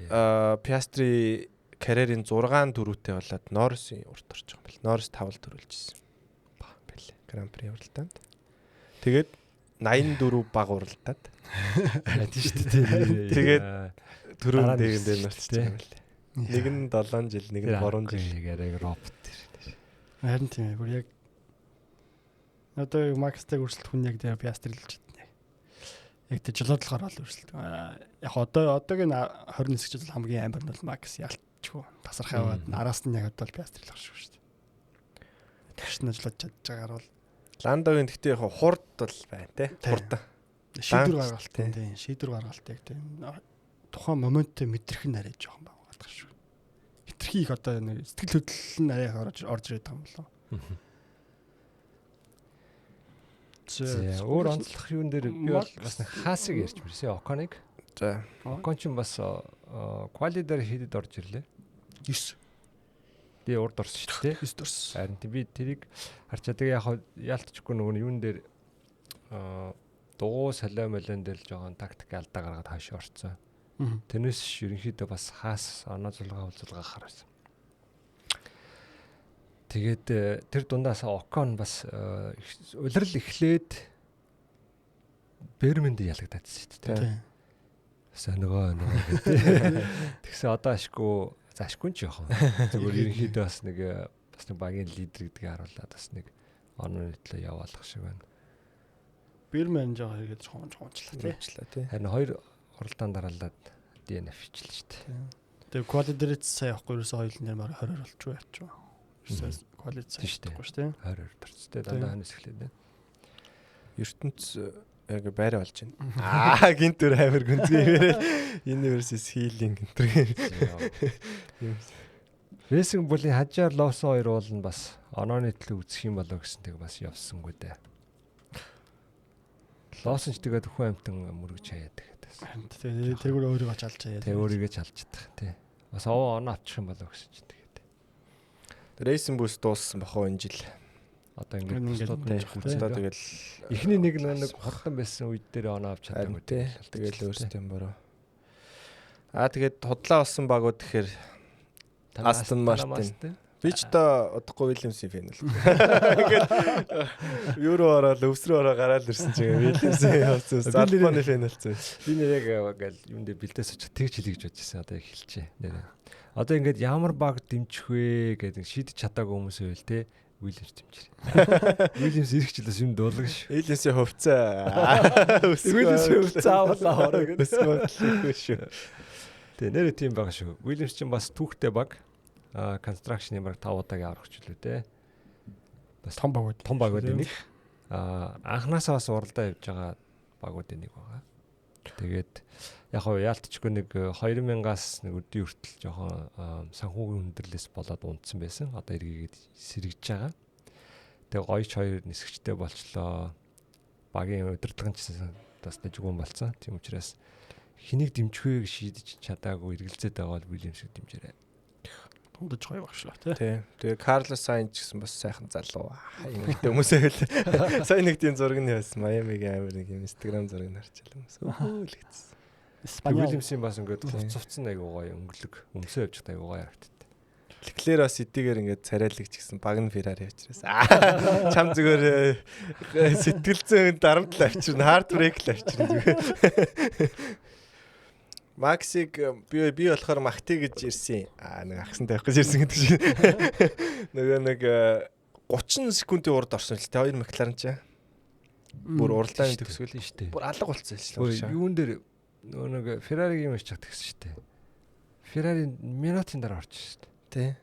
Piastri карьерийн 6 дөрөвтэй болоод Норрисын урд орж байгаа юм бэл. Норрис 5 төрүүлжсэн. Бэлээ. Гран при уралдаанд. Тэгээд 84 баг уралдаад. Тийм шүү дээ. Тэгээд төрөв дэгэндээ нарчж тий. байгаа юм лээ. Нэг нь 7 жил, нэг нь 3 жил. Яг робот тэр. Харин тийм ээ. Бүр яг одоо Макстай өрсөлт хүн яг дээр Piastri-лж байна. Яг тэр жолоодлохоор ол өрсөлт. Яг одоогийн 29 жил хамгийн амар нь бол Макс ялчгүй. Тасархай аваад араас нь яг одоо Piastri-л гарч шүү дээ. Тэгшнэ жолоод чадж байгаагаар бол Ландогийн гэхдээ яг хурд бол байна те. Хурдан. шийдвэр гаргалт тийм. Шийдвэр гаргалт яг тийм. Тухайн моментээ мэдрэх нь арай жоохон байгаа шүү. Хитрхи их одоо сэтгэл хөдлөл нь арай орж ирээд байгаа юм болоо. Өөр онцлох юун дээр би бол бас нэг хаасыг ярьж мэрсэн Оконыг. За. Окон ч бас квали дээр хийдэд орж ирлээ. 9 Би урд орсон шүү дээ. 9 дурс. Харин би тэрийг харчаа тэгээ яг яалтчгүй нөгөө юун дээр дугуй солио молон дээр л жоохон тактик алдаа гаргаад хаашаа орцсон. Тэрнээс ерөнхийдөө бас хаас оноо zulгаа харсан. Тэгээд тэр дундаас Окон бас улирал эхлээд Бермэнд ялагдчихсан шүү дээ. Нөгөө тэгсэн одоо ашгүй ч яах вэ? Зүгээр ерөнхийдөө бас нэг багийн лидер гэдгийг харуулад бас нэг оноо нийтлээ яваалах шиг байна. Бермен жоо хэрэгэж чончлаа тий. Харин 2 уралдаан дараалаад DNF хичлээ шүү дээ. Тэгээ квали дээр сая явахгүй ерөөсөө хоёулын дээр маар 20 болчихоо ячаа. Ерөөсөө квали сая шүү дээ. 22 төрцтэй дандаа ханаас эхлээд байна. ертөнц яг байраа болж байна. Гинтэр амир гүнзгиймээр universe healing гинтэр. Racing Bull-ийн хажаар Lawson 2 уул нь бас онооны төлөө үзэх юм болоо гэсэн тэг бас явсангүй дээ. Lawson ч тэгээд хүн амтан мөрөж хаяад тэгээд. Тэгээ тэргээр өөрийгөө ч алж хаяад. Тэгээ өөрийгөө ч алж чадах тий. Бас оноо авчих юм болоо гэсэн ч тэгээд. Racing Bull дууссан бахаа энэ жил. Одоо ингээд одоо тэгэл эхний нэг хурдан байсан үед дээр оноо авч чадаагүй тий. Тэгэл өөрсдөө бороо. Тэгээд худлаа болсон багууд тэгэхээр Aston Martin. Би ч одоо удахгүй Williams-ийн фэн л. Ингээд Euro ороод өвсрөө ороо гараад ирсэн чинь Williams-ийн явцсан. Salmon-ийн фэн болсон. Би нэр яг юм дээр бэлдээс очих тэгж хэлий гэж бодчихсан. Одоо эхэлчихэ. Нэр. Одоо ингээд ямар баг дэмжих вэ гэдэг шийдэж чадаагүй хүмүүс байл те. Williams дэмжирээ. Williams ирэх жилээс юм дуулаг ш. Williams-ийн хувцаа. Williams-ийн хувцаа авлаа хороо гэдэг шүү. Тэгээ нэр тийм байгаа шүү. Williams чинь бас түүхтэй баг. Construction-ийн баг 5 удаагийн аврагч үлээ те. Бас том багууд нэг. Анханасаа бас уралдаа явж байгаа багуудын нэг байгаа. Тэгээд яг хоо яалтчгүй нэг 2000-аас нэг өдний хүртэл жоохон санхүүгийн хүндрэлээс болоод унтсан байсан. Одоо эргээгээд сэргэж байгаа. Тэгээ гоёч хоёр нисгчтэй болчлоо. Багийн удирдлагын ч бас дэжгүүн болцсон. Тийм учраас хэнийг дэмжих вэ гэж шийдэж чадаагүй эргэлзээд байгаа бол Williams-ийг дэмжээрэй. Тундаж гоё багшлаа тий. Тэгээ Carlos Sainz гэсэн бас сайхан залуу. Эмэгтэй хүмүүсээ хэл. Сайн нэг тийм зураг нь байсан. Miami-гийн амир нэг Instagram зураг нь харчихлаа хүмүүс. Өөхөл гэсэн. Williams-ийн бас ингээд хувцсан айгуу гоё өнгөлөг өмсөө явж байгаа айгуу гоё харагддаг. Leclerc бас эдгээр ингээд царайлагч гэсэн баг нь Ferrari авчраас. Чам зүгээр сэтгэлзэн дарамтлаа авчирна, hard brake л авчирна зүгээр. Максиг би болохоор Махти гэж ирсэн. Нэг ахсан тавих гэж ирсэн гэдэг шиг. Нөгөө нэг 30 секундын урд орсон л тэ 2 Макларен ч. Бүр уралдааны төгсгөл нь штэ. Бүр алга болцсон л шүү. Юун дээр нөгөө нэг Ferrari-гийн юм шиг тэгсэн штэ. Ferrari минутын дараа орж штэ. Тэ.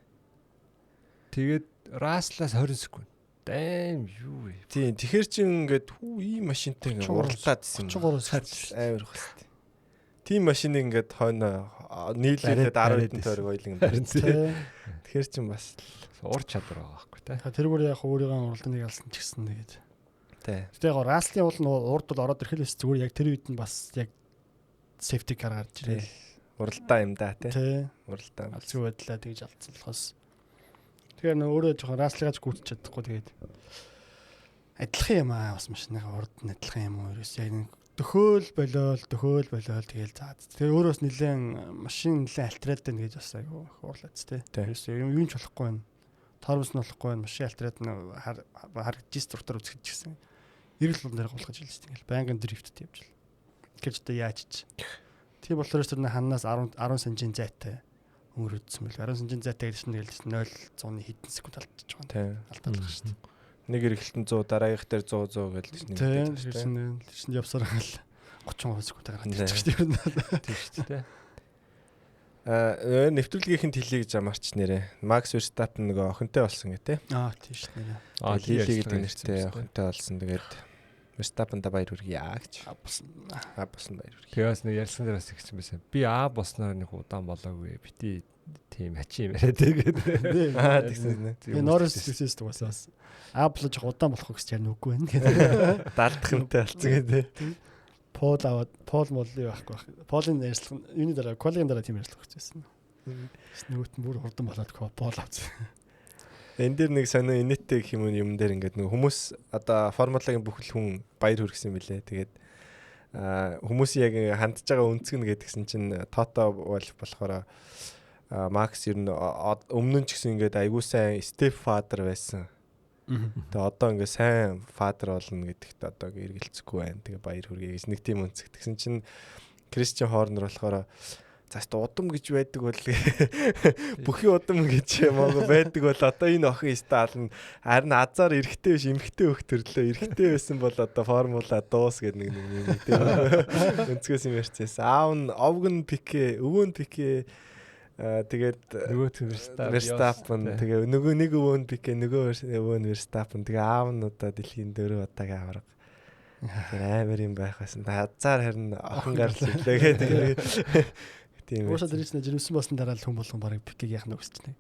Тэгээд Russell-аас 20 секунд. Дэм юу вэ? Тийм, тэгэхэр чин ингээд ийм машинтай ингээд уралдаад исэн. 33 сар амар хөс. Тийм машиныг ингээд хойно нийлүүлээд 10 хэдэн тойрог ойлон барьсан. Тэгэхээр чин бас ур чадвар байгаа байхгүй тий. Тэр бүр яг өөрийнхөө уралдааныг алсан ч гэсэн тэгээд. Тий. Гэтэ яг Раслын уул нь урд бол ороод ирэхээс зүгээр яг тэр үед нь бас яг safety car гарч ирэл. Уралдаа юм да тий. Уралдаа. Алзгүй байдлаа тэгж алдсан болохоос. Тэгэхээр нөө өөрөө жоохон Раслигаач гүйцэж чадахгүй тэгээд адилхан юм аа бас машинаа урд нь адилхан юм уу ерөөс яг нэг Төхөөл болоо тэгэл заа. Тэгээ өөрөөс нэлээд машин нэлээд альтраад байна гэж бас айгу уурлаац те. Юу ч болохгүй байна. Тормос нь болохгүй байна. Машин альтраад нь харагдж структур үзэж гисэн. Ирэл бол нэр голгож илж тэгэл байнгын дрифттэй явж л. Гэж одоо яаж ч. Тийм болохоор ч тэр ханаас 10 см зайтай өнгөрөөдсөн мэл. 10 см зайтай гэж нь тэгэл 0.100 хэдэн секунд алдчихж байгаа. Алдаад шүү дээ. Нэг эргэлтэн 100 дараагийнх дээр 100 гэж нэг тийм явсараа л 30 секундаар гараад ирчих шүү дээ. Тийм шүү дээ. Нэвтрүүлгийнх нь хэлье гэж амарч нэрэ. Макс Верстаппен нөгөө охинтой болсон гэ тэ. Тийм шүү дээ. Лили гэдэг нэртэй охинтой болсон. Тэгээд Верстаппен да баяр хүргэе гэж. Босон баяр хүргэе. Тэгээс нэг ярьсан дээр бас ихсэн байсан. Би босноор нэг удаан болоогүй. Бити тийм ачи юм яриад тэгээд. Тэгсэн. Норрис success тугасаас. Апл жоо удаан болох гэж ярь нүггүй байна гэдэг. Даалдах юмтай болсон гэдэг. Пол аваад Пол мол юу байхгүй байх. Полын ярьслах юуны дараа коллегийн дараа тийм ярьслах гэжсэн. Нөгөөт нь бүр хурдан болоод Пол авсан. Энд дээр нэг сонио инээдтэй гэх юм дээр ингээд нэг хүмүүс одоо формулагийн бүхэл хүн баяр хүргэсэн мөлий. Тэгээд хүмүүс яг хандж байгаа өнцгөн гэдгсэн чинь Тото болохоор Макс ер нь өмнө нь ч гэсэн ингээд айгуу сайн степ фадер байсан. Тэгээ одоо ингээ сайн фадер болно гэдэгт одоо эргэлцэхгүй байна. Тэгээ баяр хүргэе гэж нэг тийм өнцөг. Тэгсэн чинь Кристиан Хорнер болохоор заст удам гэж байдаг бол бүхий удам гэж мого байдаг бол одоо энэ охин стаална харин азар эрэхтэй биш эмхтэй өөх төрлөө. Эрэхтэй байсан бол одоо формула дуус гэдэг нэг тийм өнцгөөс юм ярьчихсан. Аав нь овгон пике, өвөн пике тэгээд нөгөө Верстаппен тэгээ нөгөө нэг өвөн пике нөгөө өвөн Верстаппен тэгээ аав нь одоо дэлхийн 4 удаагийн авраг. Тэр амар юм байх байсан. Хазаар харин охин гарч ирлээ гэдэг. Тийм. Уусаа дэрсэн жирэмсэн болсон дараа л хүн болгон барыг пикийг яах нь өсч нэг.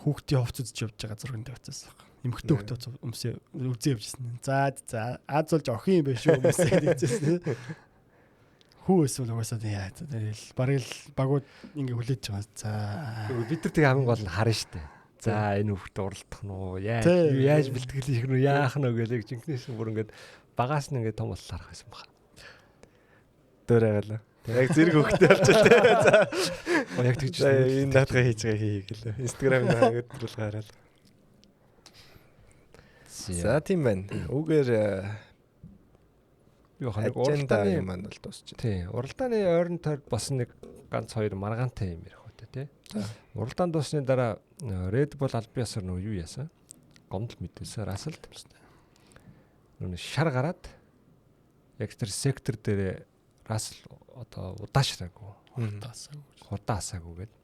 Хүүхдийн хувц үзэж явж байгаа зурганд тавьчихсан. Эмхтэй хүүхдээ өмсөө үзээ явжсэн. За аз болж охин юм биш үү хүмүүсээ хэлчихсэн. Хүү эсвэл угаасаа яа. Тэгэл барыг л багууд ингээ хүлээж байгаа. За бид нар тэг хамгийн гол нь харна штэ. За энэ хүүхдээ уралдах нь уу? Яаж бэлтгэл хийх нь үү? Яах нь вэ гэж жинхнээс бүр ингээд багаас нь ингээ том болол харах байсан баха. Дөөрэй. Яг зэрэг хөвгтэй болж байна. За. Яг тэгж энэ даатгаа хийж байгаа хий гэлээ. Instagram наагаад дуулгаараа. За тийм байна. Үгээр юу ханаг уралдааны маань бол дуусчих. Тий. Уралдааны ойрон тойрд босон нэг ганц хоёр маргаантай юм ярих үүтэй тий. Уралдаан дуусны дараа Red Bull аль биесаар нөө юу яасан? Гомдол мэдээсээ Расселд. Нүг шар гараад яг тэр сектор дээр Рассел одоо удаашраагүй. Хурдаасаагүй гэдэг.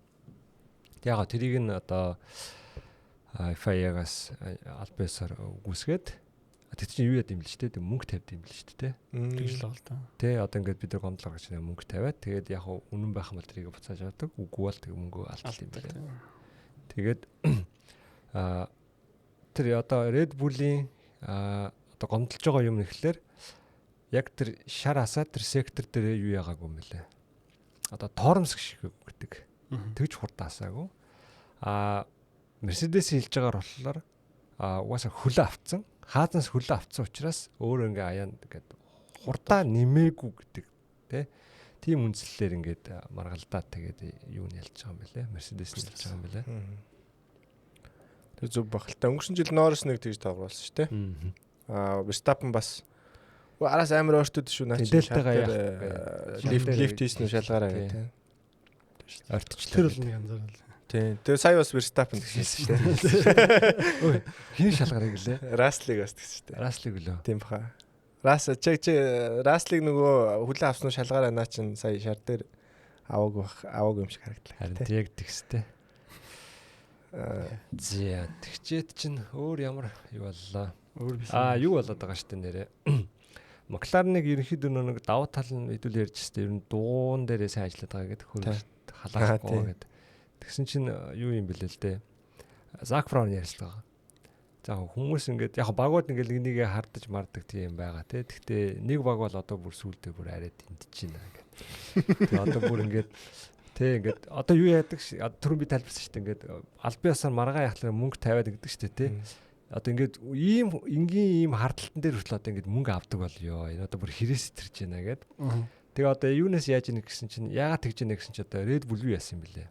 Яг тэрийг нь одоо FIA-гаас албасаар үгүйсгээд тэр чинь юу яд юм л шүү дээ. Мөнгө тавьд юм л шүү дээ. Тэгж л бол та. Тэ одоо ингээд бид нар гомдлоо гэж мөнгө тавиад тэгээд яг үнэн байх юм бол тэрийг буцааж авдаг. Үгүй бол тэг мөнгөө алдсан юм байна. Тэгээд тэр одоо Red Bull-ийн одоо гомдлож байгаа юм нэхлээр яг тэр шар асаад тэр сектор дээр юу яагаагүй юм бэлээ. Одоо тоормс шиг гэдэг. Тэгж хурдаасаагүй. Мерседес хэлж байгаагаар болохоор угаасаа хөлөө авцсан. Хаазанс хөлөө авцсан учраас өөр ингээ аяан гэдэг хурдаа нэмээгүй гэдэг тий. Тийм үндслэлээр ингээд маргалдаад тэгээд юу нь ялж байгаа юм бэлээ. Мерседес нь ялж байгаа юм бэлээ. Тэр зүг багталтай. Өнгөрсөн жил Норрис нэг тэгж тоглосон шүү дээ. Verstappen бас араас амар өөртөө шүү наач лифт хийсэн шалгаараа гэдэг. Ортчлээ. Тэр бол нэг янзаар л. Тийм. Тэгээ сая бас Verstappen гэсэн шүү дээ. Ой, хин шалгаарыг лээ. Расслиг бас гэсэн шүү дээ. Расслиг лөө. Тийм баха. Расслиг нөгөө хүлэн авсан шалгаараа наа чин сая шар дээр аваагүй юм шиг харагдлаа. Харин яг тэгстэй. Зя тэгчээд чинь өөр ямар юу боллоо. Юу болоод байгаа штэ нэрэ. Макларныг ерөнхийдөө нэг давуу тал нь хэдүүл ярьжсэн. Ер нь дуун дээрээ сайн ажиллаад байгаа гэдэг хүн халаахгүй гэдэг. Тэгсэн чинь юу юм бэлээ л дээ. Зак Фрон ярьсан байгаа. За хүмүүс ингээд яг багууд ингээд нэгнийгээ хардаж мардаг тийм байгаа тий. Гэхдээ нэг баг бол одоо бүр сүулдэ бүр арай тэмдэж байна гэдэг. Тэгээ одоо бүр ингээд тий ингээд одоо юу яадаг түрүүн би тайлбарсан шүү дээ. Ингээд албиасаар маргаа яхахлаа мөнгө тавиад гэдэг шүү дээ тий. одоо ингээд энгийн ийм хардталтан дээр хүртэл одоо ингээд мөнгө авдаг болёо. Энэ одоо бүр хэрэгс төрж байна гэд. Тэгээ одоо юунаас яаж ийнэ гэсэн чинь яагаад тэгж ийнэ гэсэн чинь одоо Red Bull юу яасан бэлээ.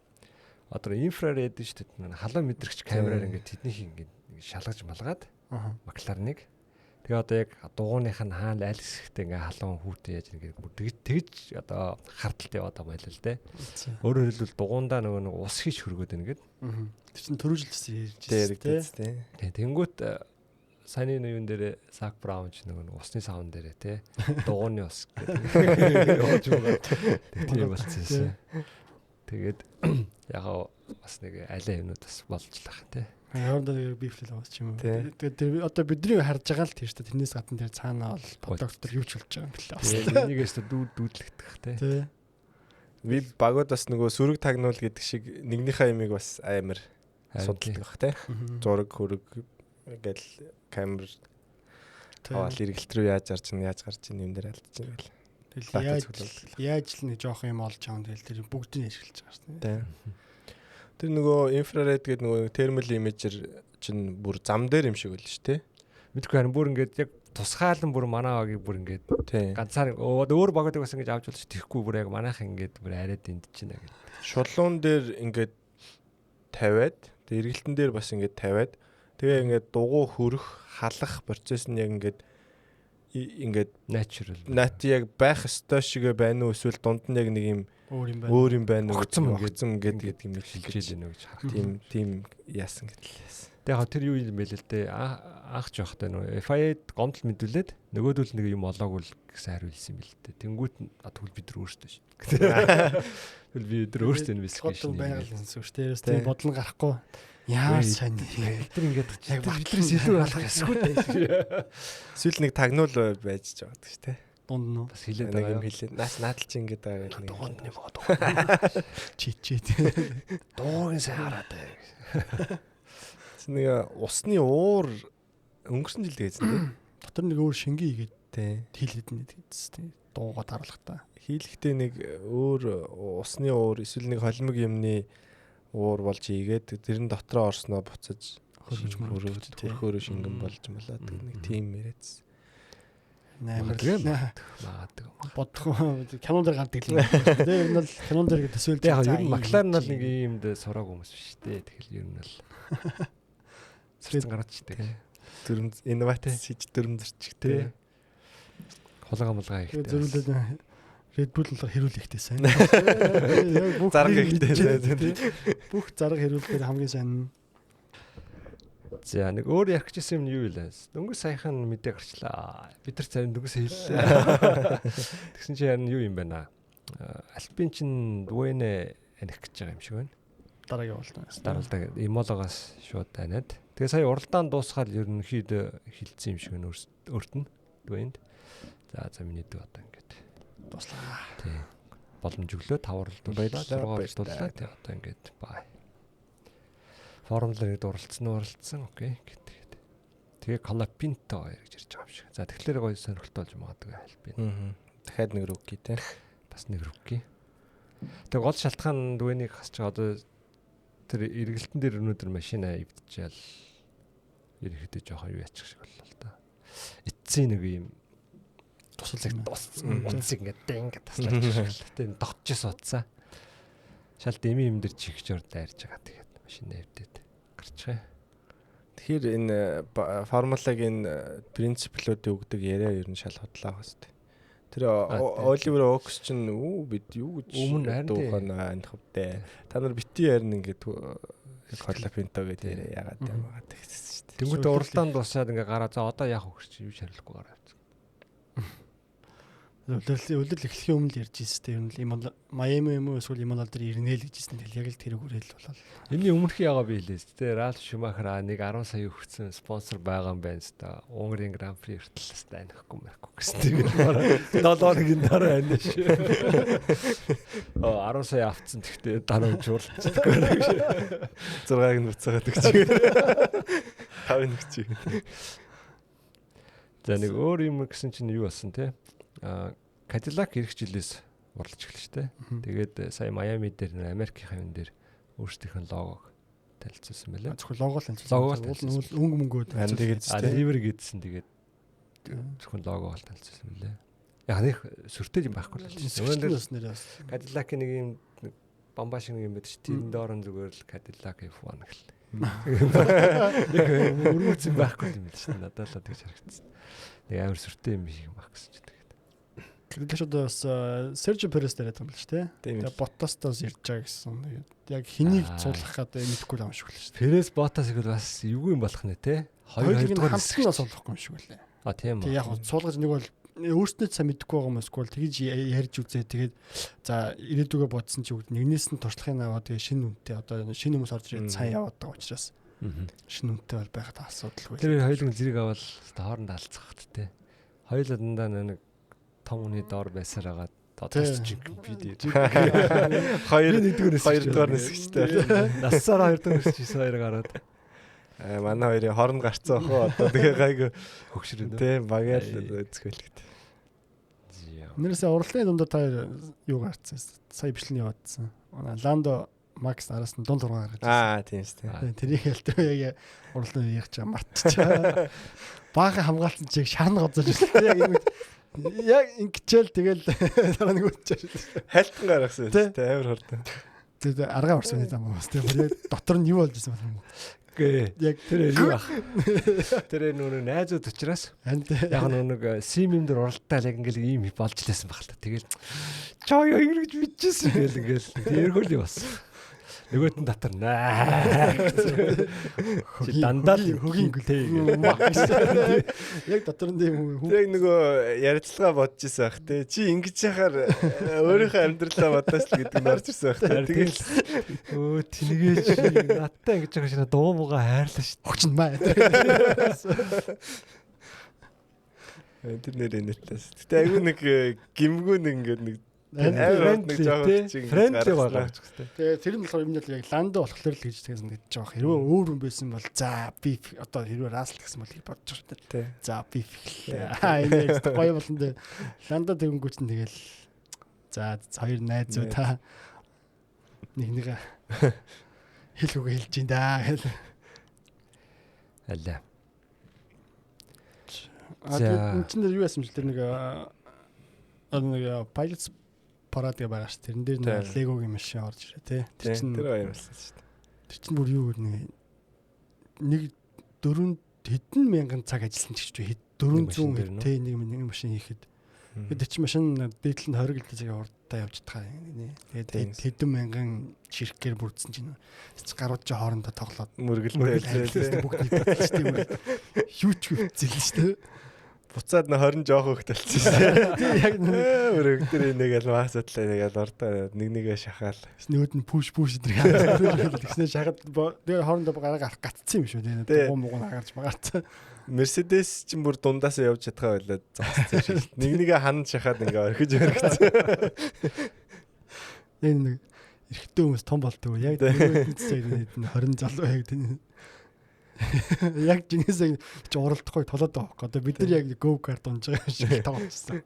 Одоо инфраред шүү дээ. Халуун мэдрэгч камераар ингээд тэднийх ингээд шалгаж малгаад Макларныг. Тэгээ одоо яг дугууных нь хаана аль хэсэгтээ ингээ халуун хүүтэй яаж ингээ бүр тэгж одоо харталт яваад байгаа байл л дээ. Өөрөөр хэлбэл дугуундаа нөгөө ус хийж хөргөөд байна гээд. Тэр чинь төрүүлжсэн ярьж байна тий. Тэнгүүт саяны юун дээр Зак Браун ч нөгөө усны савн дээр тий. Дугууны ус гэдэг явж байгаа. Тийм болчихсон. Тэгээд яг бас нэг алей юмнууд бас болж л байгаа тий. Яавдаа бифлэл аваад ч юм уу. Тэгээд одоо бидний харж байгаа л тийм шүү дээ. Тэрнээс гадна тэр цаанаа бол продуктор юу ч болж байгаа юм бэлээ. Энийгээс дүүдлэгдэх тий. Би багууд бас нөгөө сүрэг тагнуул гэдэг шиг нэгнийхээ имийг бас амар судалдаг бах тий. Зураг хөрөг ингээл камер аваад эргэлт рүү яаж гарч гарч юм дээр алдаж байгаа л. Тэгэл яаж л нэг жоох юм олж байгаа юм тэгэл тэр бүгдийг ашиглаж байгаа шүү дээ. Тий. Тэр нөгөө инфраред гэдэг нөгөө термал имижер чинь бүр зам дээр юм шиг байл шүү дээ. Мэдгүй харин бүр ингээд яг тусгаалan бүр манаагийн бүр ингээд ганцаар өөр багуудыг бас ингэж авч болж тэхгүй бүр яг манайх ингээд бүр арайд эндчихнэ гэж. Шулуун дээр ингээд тавиад тэг эргэлтэн дээр бас ингээд тавиад тэгээ ингээд дугуй хөрөх халах процесс нь яг ингээд natural яг байх ёстой шиг байна уу эсвэл дунд нь яг нэг юм өөр юм байна уу өгцөн гэдэг юм хэлжээж байна гэж харах. Тийм яасан гэтлээс. Тэгээ тэр юу юм бэ л дээ анх жоохтой нөө FIA-д гомдол мэдүүлээд нөгөөдөл нэг юм олоогүй л гэсэн хариулсан юм бэл дээ. Тэнгүүт тэгвэл бид нар өөрсдөө шүү. Тэгвэл бид нар өөрсдөө инвестигейшн байгаль шүү. Тэрээс тийм бодол гарахгүй. Яа сайн тэр ингээд яг батлаас илүү алах ёсгүй дээ. Эсвэл нэг тагнуул байж байгаа гэдэг шүү дээ. Дунд нь бас хилээд байгаа юм хилээд наадал чи ингээд байгаа гэх нэг дунд нь бод. Чичээд дуугийн сайн хараад бай. Нэг усны уур өнгөрсөн жил дээсэн тийм. Дотор нэг өөр шингээ хийгээд тий. Хийлээд нэг тийм дуугаа даралхтаа. Хийлэхдээ нэг өөр усны уур эсвэл нэг холимог юмны уур болж ийгээд тэрэн дотроо орсноо буцаж хөрөөрөө шингэн болж малаад нэг тийм яриадс. Магадгүй. Бодох кинон дээр гардаг л юм. Тэр нь бол кинон дээр төсөөлж байгаа. Яг ер нь Макларен бол нэг юмд сураагүй хүмүүс биш дээ. Тэгэхээр ер нь бол сэрсэн гараачдаг. Дөрөм инновац хийж дөрөм зөрчигтэй. Хулгай мулгай ихтэй. Зөвлөлөө Red Bull болохоор хэрүүл ихтэй сайн. Зарга ихтэй сайн. Бүх зарга хэрүүлгээр хамгийн сайн. За нэг өөр ярих гэсэн юм юу вэ? Дөнгөж саяхан мэдээ гарчлаа. Бид нар цаан дөнгөс хэллээ. Тэгсэн чинь харин юу юм бэ наа? Альпин чин Дуэне аних гэж байгаа юм шиг байна. Дараагийн уралдаан. Дараалдаг Имологоос шууд танаад. Тэгээ сая уралдаан дуусгаад ерөнхийдөө хилцсэн юм шиг байна өөрт нь Дуэнд. За миний дүү одоо ингээд дуслаа. Тий. Боломж өглөө 5 уралдууллаа, 6 уралдууллаа. Тий одоо ингээд бай. Формулаар уралдсан окей гэдэг. Тэгээ Колапинто гэж ирж байгаа юм шиг. За тэгэхээр гоё сонирхолтой болж магадгүй Альпин. Дахиад нэг руки те. Бас нэг руки. Тэгээ гол шалтгаан Дуэнийг хасч байгаа одоо тэр эргэлтэн дээр өнөөдөр машина эвдчихэл ерөөхдөө жоохон юу яачих шиг боллоо л да. Эцсийн нэг юм тусалдаг унцыг ингээд таслаж шиг. Тэгээ дотчихсон утсаа. Шал дэми юм дээр чихж ор дайрж байгаа тэгээд машин эвдээд гарчихъя. Тэгэхээр энэ формулагийн принциплуудыг өгдөг яриа ер нь шал хотлоо хэвчээ. Тэр Оливер Окс чинь бид юу гэж дуухана энэ хөвдөө. Та нар бити ярина ингээд Колапинто гэдэг яриа яагаад юм байгаа гэсэн шүү дээ. Тэнгүүт уралдаан дуусаад ингээ гараа за одоо яах вэ гэж юу шаарлахгүй гараа. Үлдэл эхлэхийн өмнө л ярьж ирсэн тийм юм Майами юм уу эсвэл юм бол тэр ирнэ л гэж хэлсэн. Тэгэл яг л тэр үгээрэл болол. Энийн өмнөх яага би хэлээс тийм Ральф Шумахер нэг 10 сая өгсөн спонсор байгаа юм байна ста. Унгарын Гран При хүртэл ста анихгүй мэрхгүй гэсэн. Тэгээд $7-ын дараа байна шүү. 10 сая авцсан тэгтээ дараа жуулчихдаг. 6-ыг нь буцаагаад өгчих. 5-ыг өгчих. За нэг өөр юм гэсэн чинь юу болсон те? Cadillac ирэх жилээс уралж эхэлж штэ. Тэгээд сая Майами дээр Америкийн хавьн дээр өөрсдийнх нь логог танилцуулсан байлаа. Зөвхөн лого л Лого л танилцуулсан. Өнгө мөнгөө танилцуулсан. Ливер гэдсэн тэгээд зөвхөн лого бол танилцуулсан байлаа. Яг нэг сүртэй юм байхгүй л нэрээ. Cadillac нэг юм бамбаа шиг нэг юм байдаг ш. Тэрэн доорн зүгээр л Cadillac F1 гэл. Өргөцсөн байхгүй юм л ш. Надад л тэгж харагдсан. Нэг амар сүртэй юм шиг баг гэсэн ч тэгээд. Cadillac одоо бас Sergio Perez дээрээ юм л ш. Тэгээ Bottas-таас ирж байгаа гэсэн. Яг хэнийг цуулах гэдэг мэдэхгүй юм шиг л ш. Perez Bottas их бас эвгүй юм болох нэ те. Хоёрыг нь хамтдаа цуулахгүй юм шиг үлээ. А тийм үү. Тэг яг цуулгаж нэг бол өөрснөө сайн мэдгүй байгаа юм эсвэл тэгж ярьж үзээ тэгээд за ирээдүгөө бодсон чи нэгнээс нь туршлагын аваад тэгээ шинэ үнэтэй одоо шинэ хүмүүс орж ирээд сайн яваад байгаа учраас шинэ үнэтэй бол байхад асуудалгүй. Тэр хоёулын зэрэг аваад хооронд алцах хат те. Хоёулаа дандаа нэг том үний доор байсаар агаад одоо ч би дээр. Хоёрдугаар нисгчтэй. Насаараа хоёрдугаар нисгчсэн хоёр гараад. Манай хоёрын хооронд гарцсан охоо одоо тэгээ гайгүй хөгшрөн тийм багяал үзгэлэгт. Нэрсээ урлагийн дундаа та юу гарцсан? Сая бичлэн яваадсан. Ландо Макс араас нь дунд ургаа гаргаж. Тийм шүү. Тэрийг хэлдэг яг урлагийн ярих чам мартчихаа. Баахан хамгаалсан чиг шарн гоцож ирсэн. Яг ингэ яг ингэчээл тэгэл дараа нэг үтчихсэн. Хайлтан гаргасан тийм амар хурдан. Тэгээд аргаа орсон юм байна. Тэгээд дотор нь юу болж ирсэн юм бэ? Яг тэр юу ах. Тэр нүг найзууд учраас яг нүг симэм дээр уралдаа яг ингээл ийм болж лээсэн баг л та. Тэгэл чоо ингэж бичсэн гэл ингээл тэрхүүл юм бас. Нөгөөт нь дотор наа. Дандаа л хөгийн гэлтэй. Яг дотор нь юм хүн. Яг нөгөө ярилцлага бодож ирсэн ах те. Чи ингэж яхаар өөрийнхөө амьдралаа бодоос л гэдэг нь орж ирсэн ах те. Тэгэл тэнэгээч надтай ингэж байгаа шиг дуу муугаа хайрлаа шүү. Хүчин маа. Тэр нэрээ нэтээс. Гэтэ айгүй нэг гимгүү нэг ингээд нэг фрэнд нэг жоох чиг фрэндли байгаа ч гэсэн. Тэгээ тэр нь болохоор юм л яг ландо болохоор л гэж тэгсэн гэж жоох. Хэрвээ өөр хүн байсан бол за би одоо хэрвээ раслт гэсэн бол бодож байгаа шүү дээ. За би энэ гоё болно дээ. Ландо тэгэнгүүт нь тэгэл за хоёр найзуу та нэг хэл үгээ хэлж ин даа гэл. Алла. Энэ чинь юу яасан ч тэр нэг Pilots Parade байгаа ш. Тэрэн дээр нэг Lego-гийн машин орж ирээ тий. Тэр чинь тэр баяр болсон шүү дээ. Тэр чинь бүр юу нэг 4 хэдэн мянган цаг ажилласан ч гэж 400 тий нэг машин хийхэд. Тэр чинь машин дээдл нь 20 гэлтэй цагийн урдаа явж байгаа юм. Тэгээд хэдэн мянган ширхгээр бүрдсэн чинь гарууд чи хоорондоо тоглоод мөргөлтэй бүгд нийтдээ юу ч үтцэл шүү дээ. Буцаад 20 жоох хөхт талцсан шүү. Тий яг өргөдөр энийг л маасадлаа нэг л ордоо нэгээ шахаал. Нүүд нь пуш эдрэг тэгснэ шахаад тэгээ хоорондоо гараа гарах гатцсан юм шүү. Тэгээ мууг агарч магаацсан. Мерседес ч бүр дундаас явж чадхаа байлаа зогссон шүү. Нэгээ ханаж шахаад ингээ орхиж өргөцсөн. Энэ нэг эрэгтэй хүмүүс том болдог. Яг нэг 20 залуу яг тийм. Яг жинээсээ ч уралдахгүй толоод байгаа байхгүй. Одоо бид нар яг go kart унж байгаа шиг тоглосон.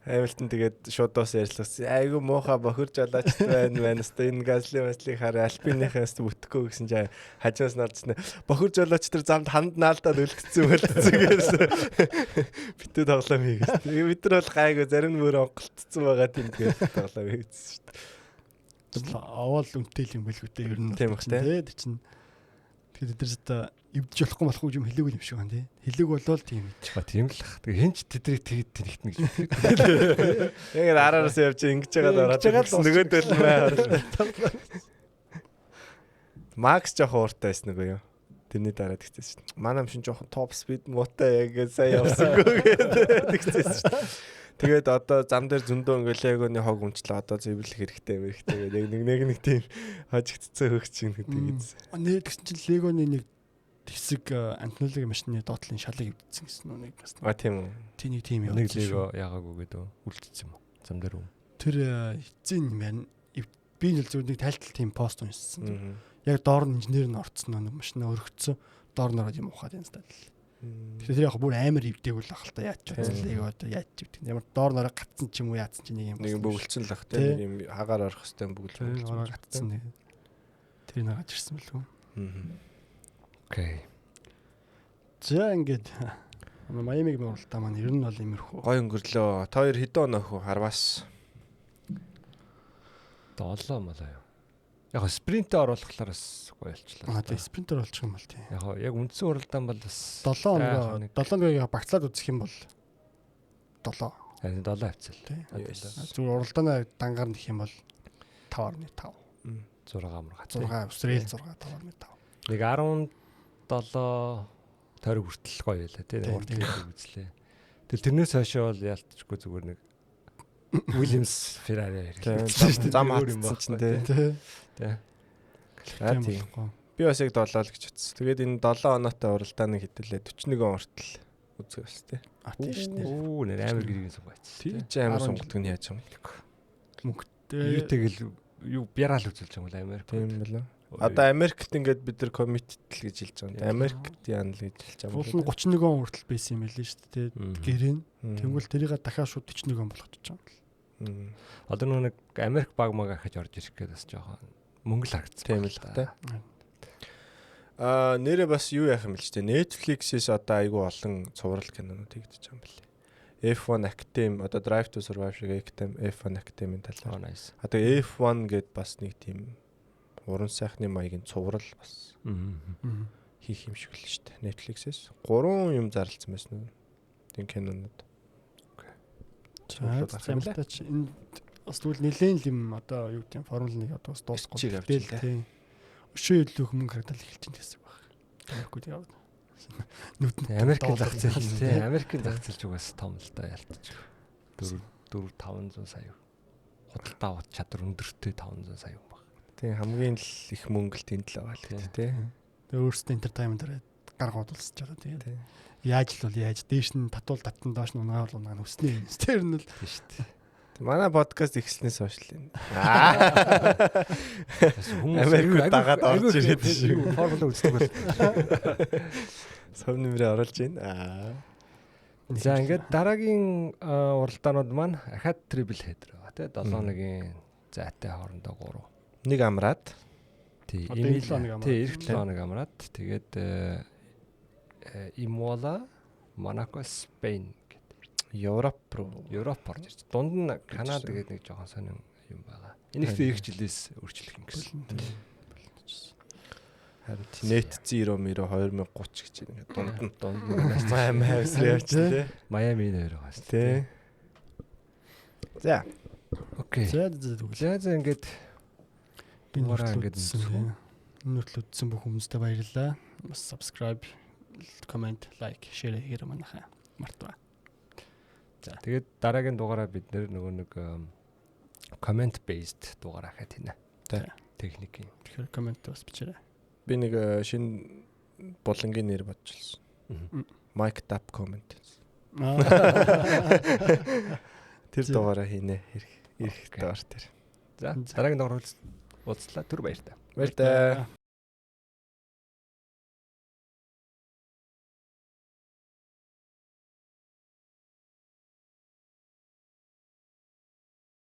Хавилтан тэгээд шуудаас ярьцлагсан. Айгу муухай бохирж олооч байна. Өстой энэ газлын маслыг хараа альпинийхээс бүтгэхгүй гэсэн чинь хажуунаас нарцсан. Бохирж олооч тэр замд ханд наалдаад өлгцсэн байлцгээс. Битүү тоглоом хийгээс. Бид нар бол гайгүй зарим мөр онголтцсон байгаа тийм тэгээд тоглоом хийгдсэн шүү дээ. Аваад үнэтэй юм байлгүй ер нь. Тийм бах тий. Чинь тэгээд тэдэрс одоо эвдэж болохгүй юм хэлээгүй юм шиг байна тий. Хэлээг болвол тийм ч ба тийм л ах. Тэгээ хинч тэдрийг тэгэд тэнхтэн гэж. Яг араараас явж ингэж байгаад ороод нөгөөдөл маа. Макс жоох ууртай байсан нөгөө юу. Тэрний дараа тэгсэн шүү дээ. Манай юм шин жоохон топ спид муутай яг сайн явсангүй гэдэг тэгсэн шүү дээ. Тэгээд одоо зам дээр зөндөө ингээл легоны хог өмчлөө одоо зөвлөх хэрэгтэй гэдэг яг нэг тийм хожигдцсан хөгч юм гэдэг. Нэ тэгсэн чинь легоны нэг хэсэг антиноологийн машины доотлын шалыг өвдсөн гэсэн нэг бас. Тийм үү. Тэний тийм юм. Нэг лего яагаагүй гэдэг үлдсэн юм уу? Зам дээр үү? Тэр эцсийн юм байна. Би нэг зөв нэг тайлтал тийм пост уншсан. Яг доор нь инженер нь орцсон нэг машина өргөцсөн. Доор нь ороод юм ухаад юм стайл. Тэгэхээр яг бүр амар ивдээгүүл ах л та яач лего одоо яач ивдэг. Ямар доор нороо гатсан ч юм уу яатсан ч нэг юм. Нэг бөгөлцөн л ах тийм нэг юм хагаар орох хэвээр бөгөлж гатсан нэг. Тэр нэг гарч ирсэн билүү. Окей. За ингээд Майамигийн уралдаа маань ер нь бол иймэрхүү. Гой өнгөрлөө. Та хоёр хэдэн оноо хөө харвас. 7 молоо юу. Яг спринтээ оруулахлаар бас гоё болчихлоо. Тийм спринтер болчих юм бол тийм. Яг үндсэн уралдаан бол бас 7 оногийн багцлаад үзэх юм бол 7. харин 7 хавцал. Зүгээр уралдааны дангаар нэх юм бол 5.5. 6 амар гат. 6 Австрал 6 5.5. Нэг 17 тойрог хүртэл гоё байлаа тийм уралдаан үзлээ. Тэгэл тэрнээс хойшоо бол яалтчгүй зүгээр нэг Williams Ferrari зам хатсан чинь тий. Тийм. Би бас яг 7 л гэж утсан. Тэгээд энэ 7 оноотой уралдааны хэдүүлээ 41 он хүртэл үзэх бас тий. Тийм шүү дээ. Оо нэр амар гэрийн сумгаач. Тийч амар сонгодог нь яаж юм бэ? Мөнгөтэй. Юу тэгэл юу бяраал үзүүлж байгаа юм л Америк. Тийм байлаа. Одоо Америкт ингээд бид нар committed л гэж хэлж байгаа юм. Америкт яана л гэж хэлж байгаа юм. Уул нь 31 он хүртэл байсан юм байл шүү дээ. Гэрэн. Тэгвэл тэрийг дахиад шууд 41 он болгочих юм. Одоо нэг Америк баг мага ахиж орж ирэх гээд бас жоохон мөнгө л харагдсан. Тийм л та. Нэрээ бас юу яах юм бэл ч тийм Netflix-ээс одоо айгүй олон цуврал кинонууд хийгдэж байгаа юм байна. F1 Academy одоо Drive to Survive шиг F1 Academy талаар. Одоо F1 гэд бас нэг тийм уран сайхны маягийн цуврал бас хийх юм шиг л шүү дээ. Netflix-ээс 3 юм зарлцсан байсан нь. Тийм кинонууд. Цаамтач энэ бас тэгвэл нэлээд юм одоо юу гэдэг Формул 1 одоо бас дуусахгүй тийм. Өшөө илүү хүмүүс харагдал эхэлж байна гэсэн баг. Америкууд яваад. Америкийн зах зээл тийм. Америкийн зах зээл ч угаас том л да ялтчих. 4-500 сая. Худалдаа авах чадвар өндөртэй 500 сая юм баг. Тийм хамгийн л их мөнгө л тэнд л байгаа л тийм. Тэгээ өөрсдөө entertainment-аар гаргууд улсаж байгаа тийм. Яаж л бол яаж дээш нь татан доош нь унаагаал өснө юм. Тэр нь л тийм шүү дээ. Манай подкаст эхэлснээс хойш л юм. Америкт дагаад орж ирээд шүү. Формула үздэг бол. Сав нэмрээ оруулж байна. За ингээд дараагийн уралдаанууд маань ахаад трибл хедэр байгаа тий 7-1-ийн зайтай хоорондоо 3. Нэг амраад. Тий эх 7 хоног амраад тэгээд Imola, Monaco, Spain Европ орж ирж. Дунд нь Канада гэдэг нэг жоохон сонин юм байгаа. Энийхтэй эх жилээс өөрчлөх юм гэсэн. Харин net 0 2030 гэж ингээд дунд нь аймаа хэвсрээ явчихлээ. Майами нэр байгаа шүү дээ. За. Окей. За ингээд дугаараа ингээд үзсэн. Өнөөдөр үзсэн бүх хүмүүстээ баярлалаа. Бас subscribe, comment, like, share хийгээрэй манайхаа. Мартаа. За тэгээд дараагийн дугаараа бид нэг comment based дугаар ахаад хийнэ. Техникийн. Тэгэхээр комент бас бичээрэй. Би нэг шинэ булангийн нэр бодчихлоо. Mic tap comment. Тэр дугаараа хийнэ. Ирэх доор тэр. За дараагийн дугаар уулзлаа. Түр баяр та. Баяр та.